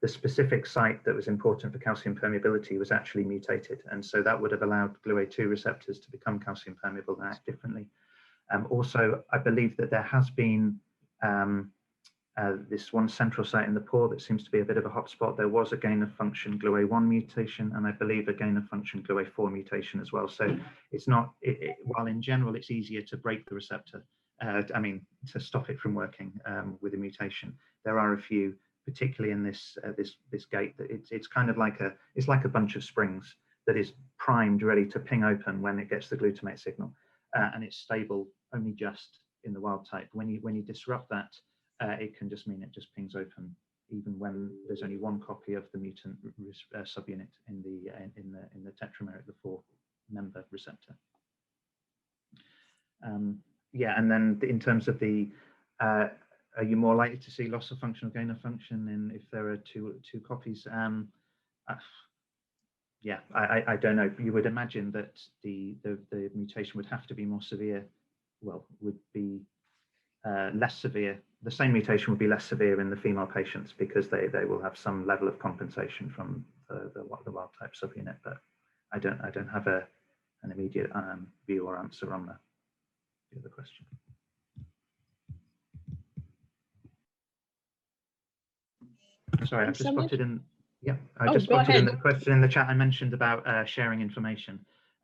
the specific site that was important for calcium permeability was actually mutated, and so that would have allowed GLUA2 receptors to become calcium permeable and act differently. Also, I believe that there has been this one central site in the paw that seems to be a bit of a hotspot. There was a gain of function GLUA1 mutation, and I believe a gain of function GLUA4 mutation as well. So it's not, while in general it's easier to break the receptor, I mean, to stop it from working with a mutation, there are a few, particularly in this gate, that it's kind of like a bunch of springs that is primed, ready to ping open when it gets the glutamate signal, and it's stable only just in the wild type. When you disrupt that, it can just mean it just pings open, even when there's only one copy of the mutant subunit in the tetrameric, the 4-member receptor. Yeah, and then in terms of the are you more likely to see loss of function or gain of function if there are two copies? Yeah, I don't know. You would imagine that the mutation would have to be more severe. Well, would be less severe. The same mutation would be less severe in the female patients because they will have some level of compensation from the wild type subunit. But I don't have an immediate view or answer on the other question. Sorry, I've just spotted in. Yeah, I just spotted in the question in the chat. I mentioned about sharing information.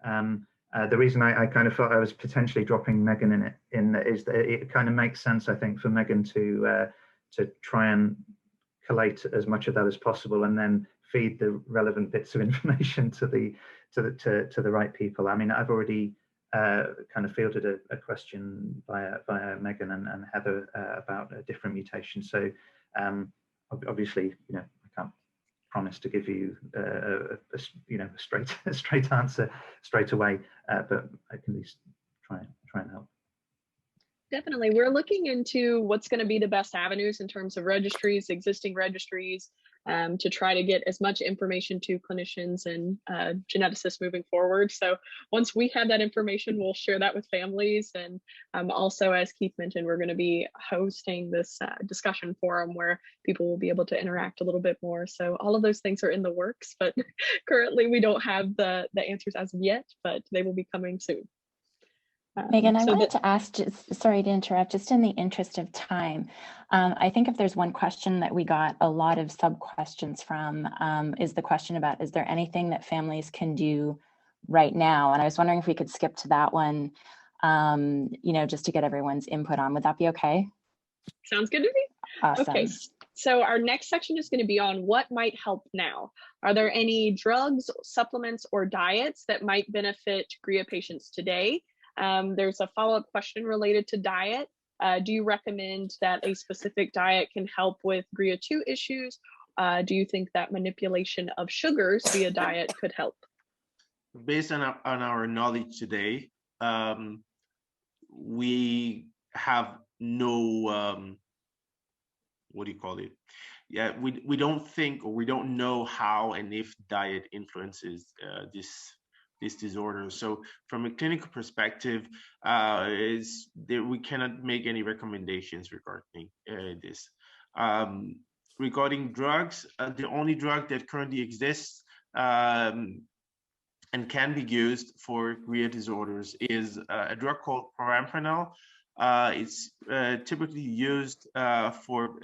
The reason I kind of thought I was potentially dropping Megan in is that it kind of makes sense, I think, for Megan to try and collate as much of that as possible and then feed the relevant bits of information to the right people. I mean, I've already kind of fielded a question via Megan and Heather about a different mutation. So obviously, you know, I can't promise to give you a straight answer straight away, but I can at least try and help. Definitely. We're looking into what's going to be the best avenues in terms of registries, existing registries, to try to get as much information to clinicians and geneticists moving forward. So once we have that information, we'll share that with families. And also, as Keith mentioned, we're going to be hosting this discussion forum where people will be able to interact a little bit more. So all of those things are in the works, but currently we don't have the answers as of yet, but they will be coming soon. Megan, I wanted to ask, sorry to interrupt, just in the interest of time, I think if there's one question that we got a lot of sub-questions from is the question about, is there anything that families can do right now? And I was wondering if we could skip to that one, just to get everyone's input on. Would that be okay? Sounds good to me. Awesome. Okay, so our next section is going to be on what might help now. Are there any drugs, supplements, or diets that might benefit GRIA patients today? There's a follow-up question related to diet. Do you recommend that a specific diet can help with GRIA2 issues? Do you think that manipulation of sugars via diet could help? Based on our knowledge today, we have no, what do you call it? Yeah, we don't think, or we don't know how and if diet influences this disorder. So from a clinical perspective, we cannot make any recommendations regarding this. Regarding drugs, the only drug that currently exists and can be used for GRIA disorders is a drug called Parampanol. It's typically used for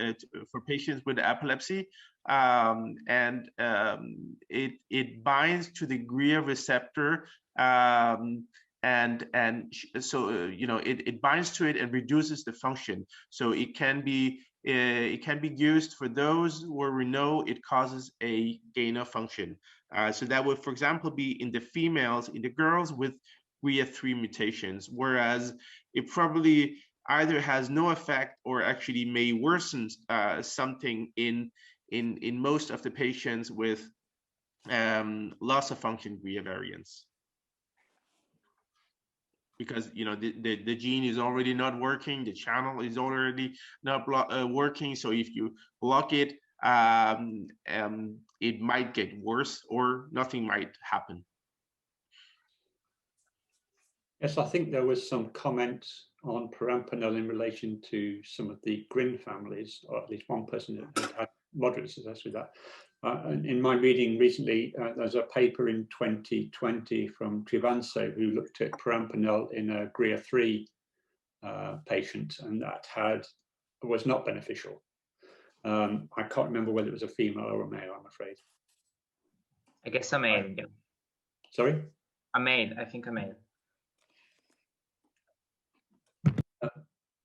patients with epilepsy, and it binds to the GRIA receptor, it binds to it and reduces the function. So it can be used for those where we know it causes a gain of function. So that would, for example, be in the females, in the girls with GRIA3 mutations, whereas it probably either has no effect or actually may worsen something in most of the patients with loss of function GRIA variants. Because the gene is already not working, the channel is already not working. So if you block it, it might get worse or nothing might happen. Yes, I think there was some comments on Parampanol in relation to some of the GRIA families, or at least one person that had moderate success with that. In my reading recently, there's a paper in 2020 from Trivanso who looked at Parampanol in a GRIA3 patient, and that was not beneficial. I can't remember whether it was a female or a male, I'm afraid. I guess a male. Yeah. Sorry? A male, I think a male.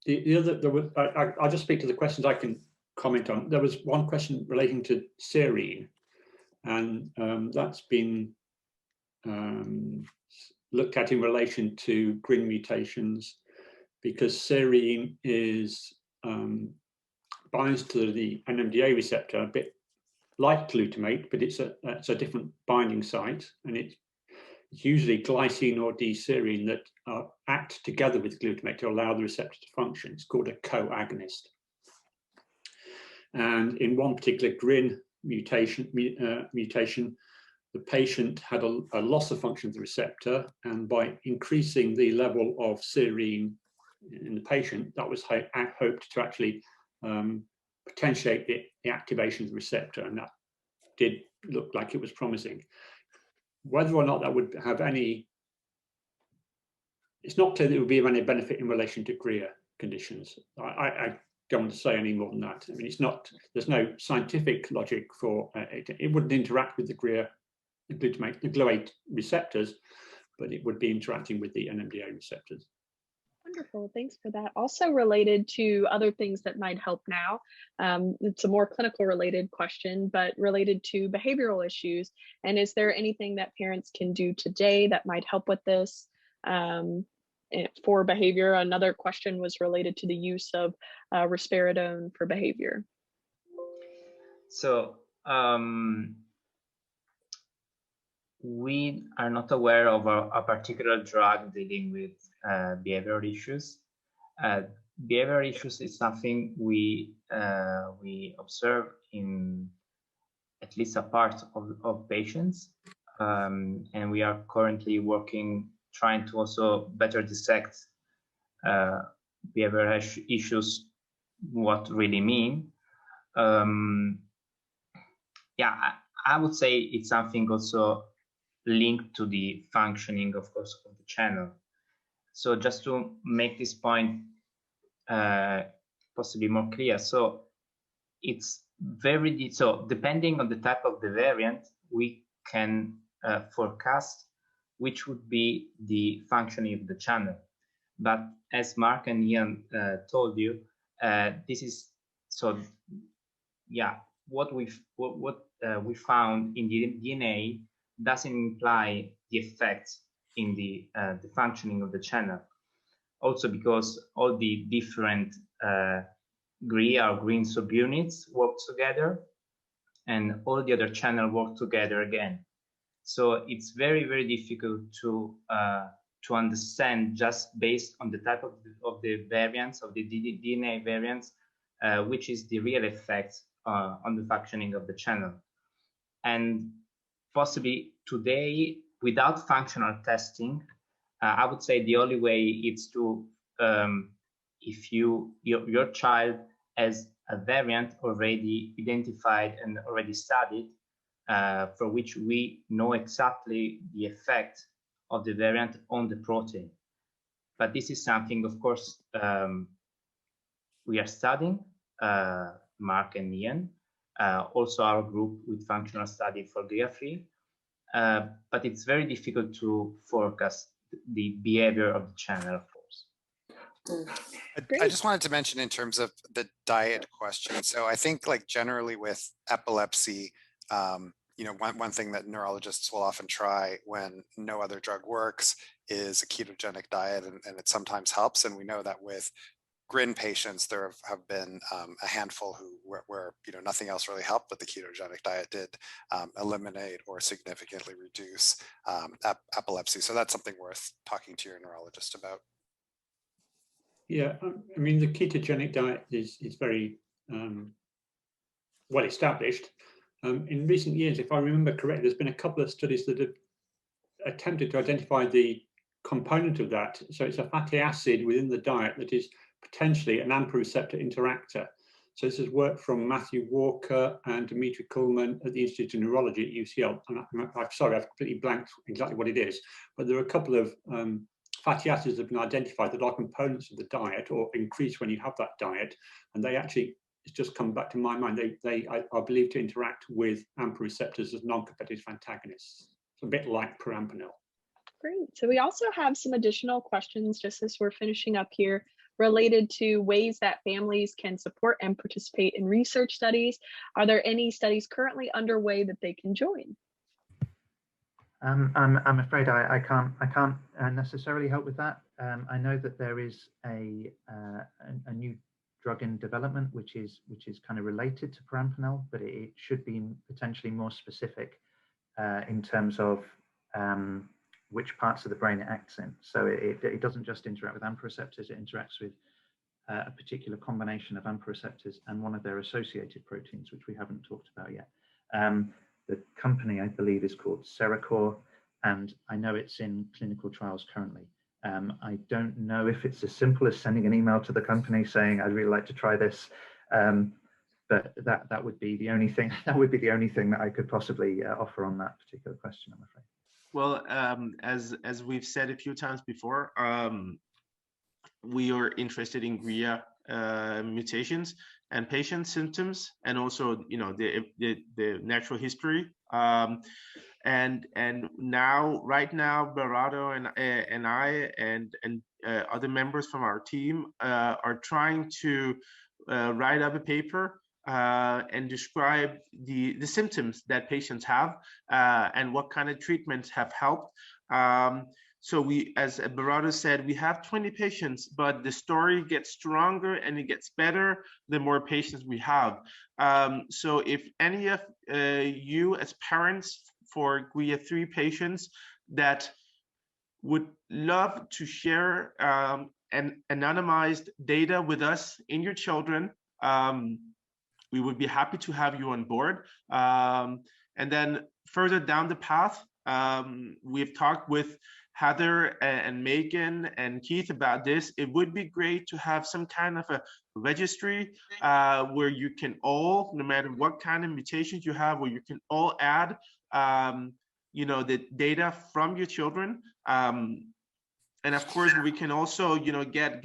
The other, I'll just speak to the questions I can comment on. There was one question relating to serine, and that's been looked at in relation to GRIA mutations, because serine binds to the NMDA receptor a bit like glutamate, but it's a different binding site, and it's usually glycine or D-serine that act together with glutamate to allow the receptor to function. It's called a co-agonist. And in one particular GRIA mutation, the patient had a loss of function of the receptor, and by increasing the level of serine in the patient, that was hoped to actually potentiate the activation of the receptor, and that did look like it was promising. Whether or not that would have any, it's not clear that it would be of any benefit in relation to GRIA conditions. I don't want to say any more than that. I mean, it's not, there's no scientific logic for it wouldn't interact with the GRIA, the glutamate receptors, but it would be interacting with the NMDA receptors. Wonderful, thanks for that. Also related to other things that might help now, it's a more clinical related question, but related to behavioral issues. And is there anything that parents can do today that might help with this for behavior? Another question was related to the use of risperidone for behavior. So We are not aware of a particular drug dealing with behavioral issues. Behavioral issues is something we observe in at least a part of patients, and we are currently trying to also better dissect behavioral issues, what really mean. Yeah, I would say it's something also linked to the functioning, of course, of the channel. So just to make this point possibly more clear, so it's so depending on the type of the variant, we can forecast which would be the functioning of the channel. But as Mark and Ian told you, this is so. Yeah, what we found in the DNA doesn't imply the effects in the functioning of the channel. Also because all the different GRIA or green subunits work together, and all the other channels work together again. So it's very, very difficult to understand just based on the type of the variants, of the DNA variants, which is the real effect on the functioning of the channel. And possibly today, without functional testing, I would say the only way is to, if your child has a variant already identified and already studied, for which we know exactly the effect of the variant on the protein. But this is something, of course, we are studying, Mark and Ian, also our group with functional study for GRIA-free, but it's very difficult to forecast the behavior of the channel, of course. I just wanted to mention in terms of the diet question. So I think like generally with epilepsy, you know, one thing that neurologists will often try when no other drug works is a ketogenic diet, and it sometimes helps. And we know that with GRIN patients, there have been a handful where you know nothing else really helped, but the ketogenic diet did eliminate or significantly reduce epilepsy. So that's something worth talking to your neurologist about. Yeah, I mean, the ketogenic diet is very well established. In recent years, if I remember correctly, there's been a couple of studies that have attempted to identify the component of that. So it's a fatty acid within the diet that is potentially an AMPA receptor interactor. So this is work from Matthew Walker and Dimitri Kuhlman at the Institute of Neurology at UCL. And I'm sorry, I've completely blanked exactly what it is, but there are a couple of fatty acids that have been identified that are components of the diet or increase when you have that diet. And they actually, it's just come back to my mind, they are believed to interact with AMPA receptors as non-competitive antagonists. It's a bit like Parampanol. Great. So we also have some additional questions just as we're finishing up here related to ways that families can support and participate in research studies. Are there any studies currently underway that they can join? I'm afraid I can't necessarily help with that. I know that there is a new drug in development which is kind of related to Parampanol, but it should be potentially more specific in terms of which parts of the brain it acts in. So it doesn't just interact with AMPA receptors, it interacts with a particular combination of AMPA receptors and one of their associated proteins, which we haven't talked about yet. The company, I believe, is called Seracor, and I know it's in clinical trials currently. I don't know if it's as simple as sending an email to the company saying, I'd really like to try this, but that would be the only thing. That would be the only thing that I could possibly offer on that particular question, I'm afraid. Well, as we've said a few times before, we are interested in GRIA mutations and patient symptoms, and also, you know, the natural history. And now, right now, Berardo and I and other members from our team are trying to write up a paper and describe the symptoms that patients have and what kind of treatments have helped. So we, as Barato said, we have 20 patients, but the story gets stronger and it gets better the more patients we have. So if any of you as parents for GRIA 3 patients that would love to share an anonymized data with us in your children, we would be happy to have you on board. And then further down the path, we've talked with Heather and Megan and Keith about this. It would be great to have some kind of a registry where you can all, no matter what kind of mutations you have, where you can all add, you know, the data from your children. And of course, we can also, you know, get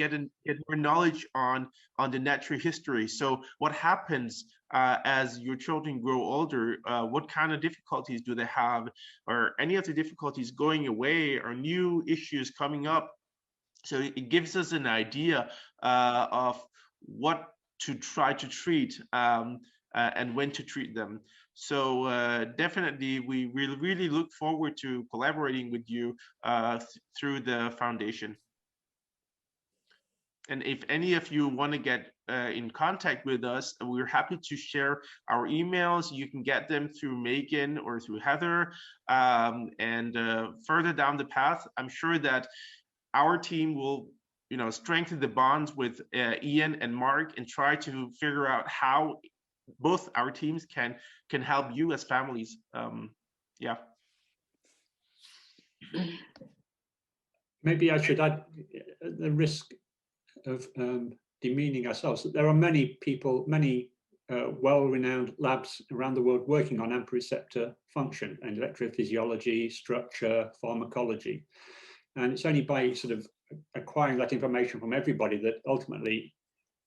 more knowledge on the natural history. So what happens as your children grow older? What kind of difficulties do they have? Or any of the difficulties going away, or new issues coming up? So it gives us an idea of what to try to treat and when to treat them. So definitely, we really look forward to collaborating with you through the foundation. And if any of you want to get in contact with us, we're happy to share our emails. You can get them through Megan or through Heather. And further down the path, I'm sure that our team will, you know, strengthen the bonds with Ian and Mark and try to figure out how both our teams can help you as families. Yeah. Maybe I should add the risk of demeaning ourselves. There are many people, many well-renowned labs around the world working on AMPA receptor function and electrophysiology, structure, pharmacology. And it's only by sort of acquiring that information from everybody that ultimately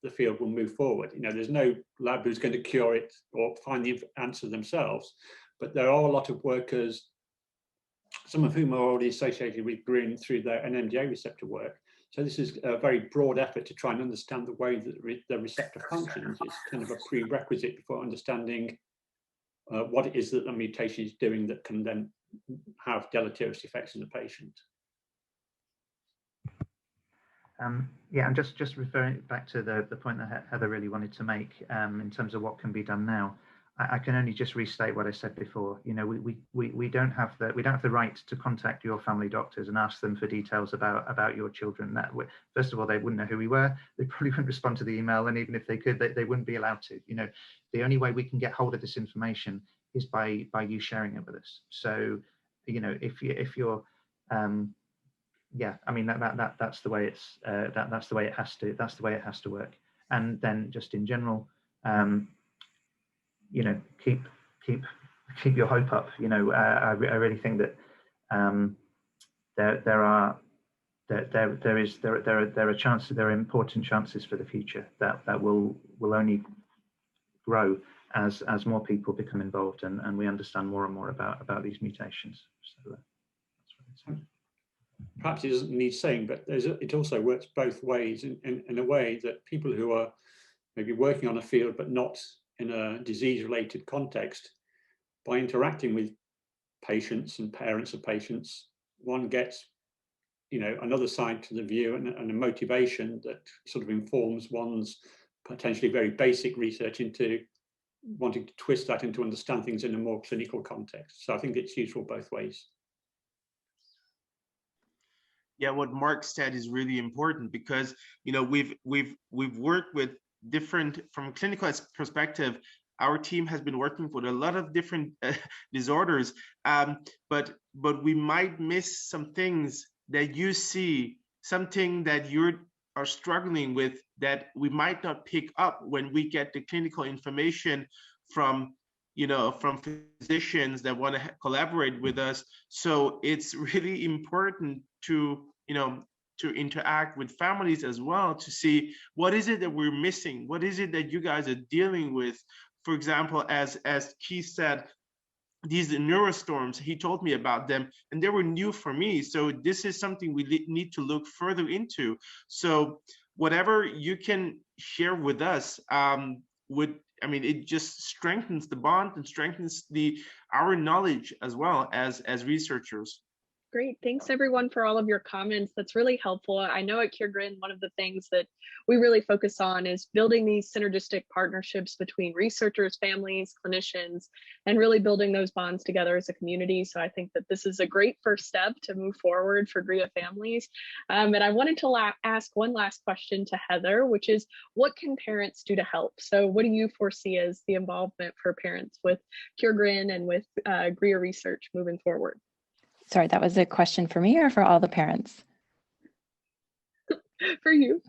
the field will move forward. You know, there's no lab who's going to cure it or find the answer themselves, but there are a lot of workers, some of whom are already associated with GRIA through their NMDA receptor work. So this is a very broad effort to try and understand the way that the receptor functions. It's kind of a prerequisite before understanding what it is that the mutation is doing that can then have deleterious effects in the patient. Yeah, and just referring back to the point that Heather really wanted to make in terms of what can be done now. I can only just restate what I said before. You know, we don't have the right to contact your family doctors and ask them for details about your children. That first of all, they wouldn't know who we were. They probably wouldn't respond to the email, and even if they could, they wouldn't be allowed to. You know, the only way we can get hold of this information is by you sharing it with us. So, you know, if you're yeah, I mean that's the way it's that's the way it has to work. And then just in general, you know, keep your hope up. You know, I really think that there are chances, there are important chances for the future that will only grow as more people become involved and we understand more and more about these mutations. So that's what it's saying. Perhaps it doesn't need saying, but it also works both ways in a way that people who are maybe working on a field but not in a disease-related context, by interacting with patients and parents of patients, one gets, you know, another side to the view and a motivation that sort of informs one's potentially very basic research into wanting to twist that into understand things in a more clinical context. So I think it's useful both ways. Yeah, what Mark said is really important because, you know, we've worked with different, from a clinical perspective, our team has been working with a lot of different disorders, but we might miss some things that you see, something that you are struggling with that we might not pick up when we get the clinical information from, you know, from physicians that want to collaborate with us. So it's really important to, you know, to interact with families as well, to see what is it that we're missing? What is it that you guys are dealing with? For example, as Keith said, these neurostorms, he told me about them and they were new for me. So this is something we need to look further into. So whatever you can share with us it just strengthens the bond and strengthens our knowledge as well as researchers. Great. Thanks everyone for all of your comments. That's really helpful. I know at GRIA, one of the things that we really focus on is building these synergistic partnerships between researchers, families, clinicians, and really building those bonds together as a community. So I think that this is a great first step to move forward for GRIA-families. And I wanted to ask one last question to Heather, which is, what can parents do to help? So what do you foresee as the involvement for parents with GRIA and with GRIA research moving forward? Sorry, that was a question for me or for all the parents? For you.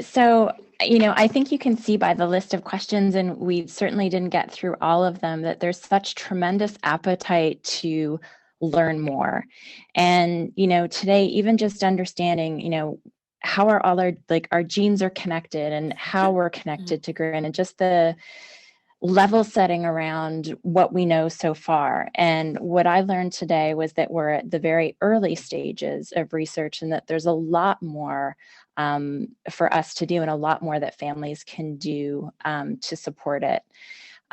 So, I think you can see by the list of questions, and we certainly didn't get through all of them, that there's such tremendous appetite to learn more. And, today, even just understanding, how are all our genes are connected and how we're connected to GRIA, and just the level setting around what we know so far. And what I learned today was that we're at the very early stages of research, and that there's a lot more for us to do, and a lot more that families can do to support it.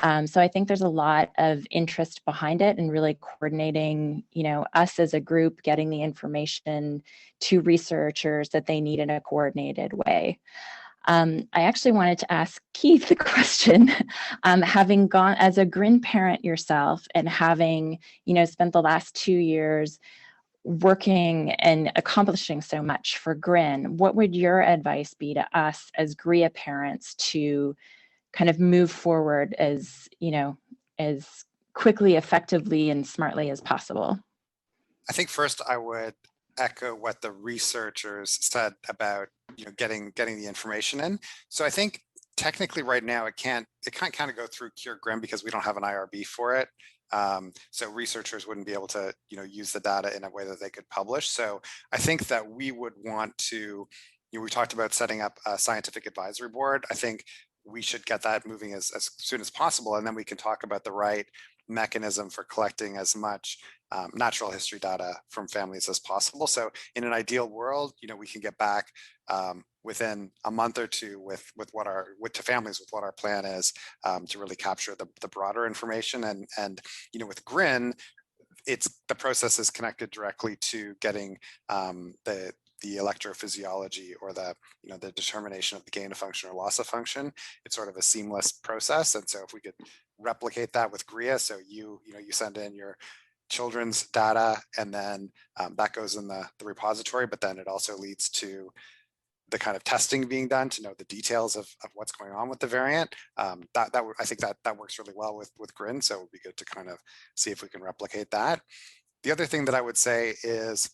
So I think there's a lot of interest behind it, and really coordinating, us as a group, getting the information to researchers that they need in a coordinated way. I actually wanted to ask Keith the question, having gone as a GRIN parent yourself, and having, spent the last 2 years working and accomplishing so much for GRIN, what would your advice be to us as GRIA parents to kind of move forward as, as quickly, effectively, and smartly as possible? I think first I would echo what the researchers said about getting the information in. So I think technically right now it can't kind of go through GRIA because we don't have an IRB for it. So researchers wouldn't be able to use the data in a way that they could publish. So I think that we would want to, we talked about setting up a scientific advisory board. I think we should get that moving as soon as possible, and then we can talk about the right mechanism for collecting as much natural history data from families as possible. So in an ideal world, we can get back within a month or two with to families with what our plan is to really capture the broader information. And with GRIN, the process is connected directly to getting the electrophysiology, or the determination of the gain of function or loss of function. It's sort of a seamless process. And so if we could replicate that with GRIA, so you send in your children's data, and then that goes in the repository, but then it also leads to the kind of testing being done to know the details of what's going on with the variant. I think that works really well with GRIN, so it would be good to kind of see if we can replicate that. The other thing that I would say is,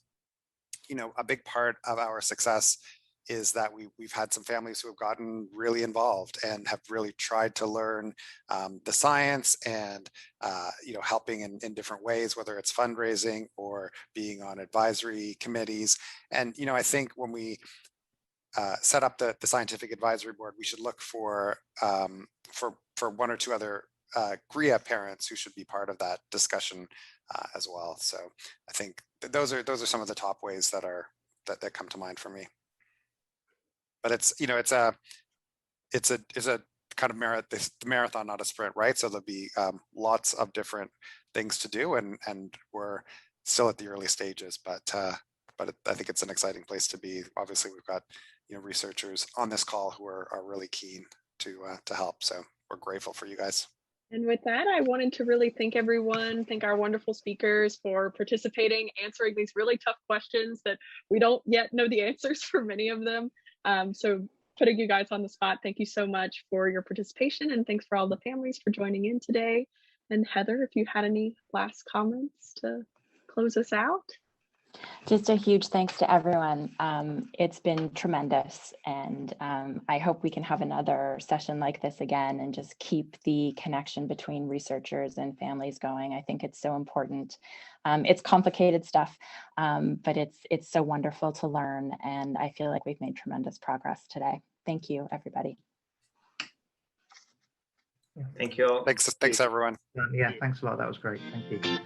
a big part of our success is that we've had some families who have gotten really involved and have really tried to learn the science, and helping in different ways, whether it's fundraising or being on advisory committees. And I think when we set up the scientific advisory board, we should look for one or two other GRIA parents who should be part of that discussion as well. So I think those are some of the top ways that come to mind for me. But it's a kind of marathon, not a sprint, right? So there'll be lots of different things to do, and we're still at the early stages, but I think it's an exciting place to be. Obviously, we've got researchers on this call who are really keen to help. So we're grateful for you guys. And with that, I wanted to really thank our wonderful speakers for participating, answering these really tough questions that we don't yet know the answers for many of them. So putting you guys on the spot, thank you so much for your participation, and thanks for all the families for joining in today. And Heather, if you had any last comments to close us out. Just a huge thanks to everyone. It's been tremendous, and I hope we can have another session like this again, and just keep the connection between researchers and families going. I think it's so important. It's complicated stuff, but it's so wonderful to learn, and I feel like we've made tremendous progress today. Thank you, everybody. Thank you. Thanks everyone. Yeah, thanks a lot. That was great. Thank you.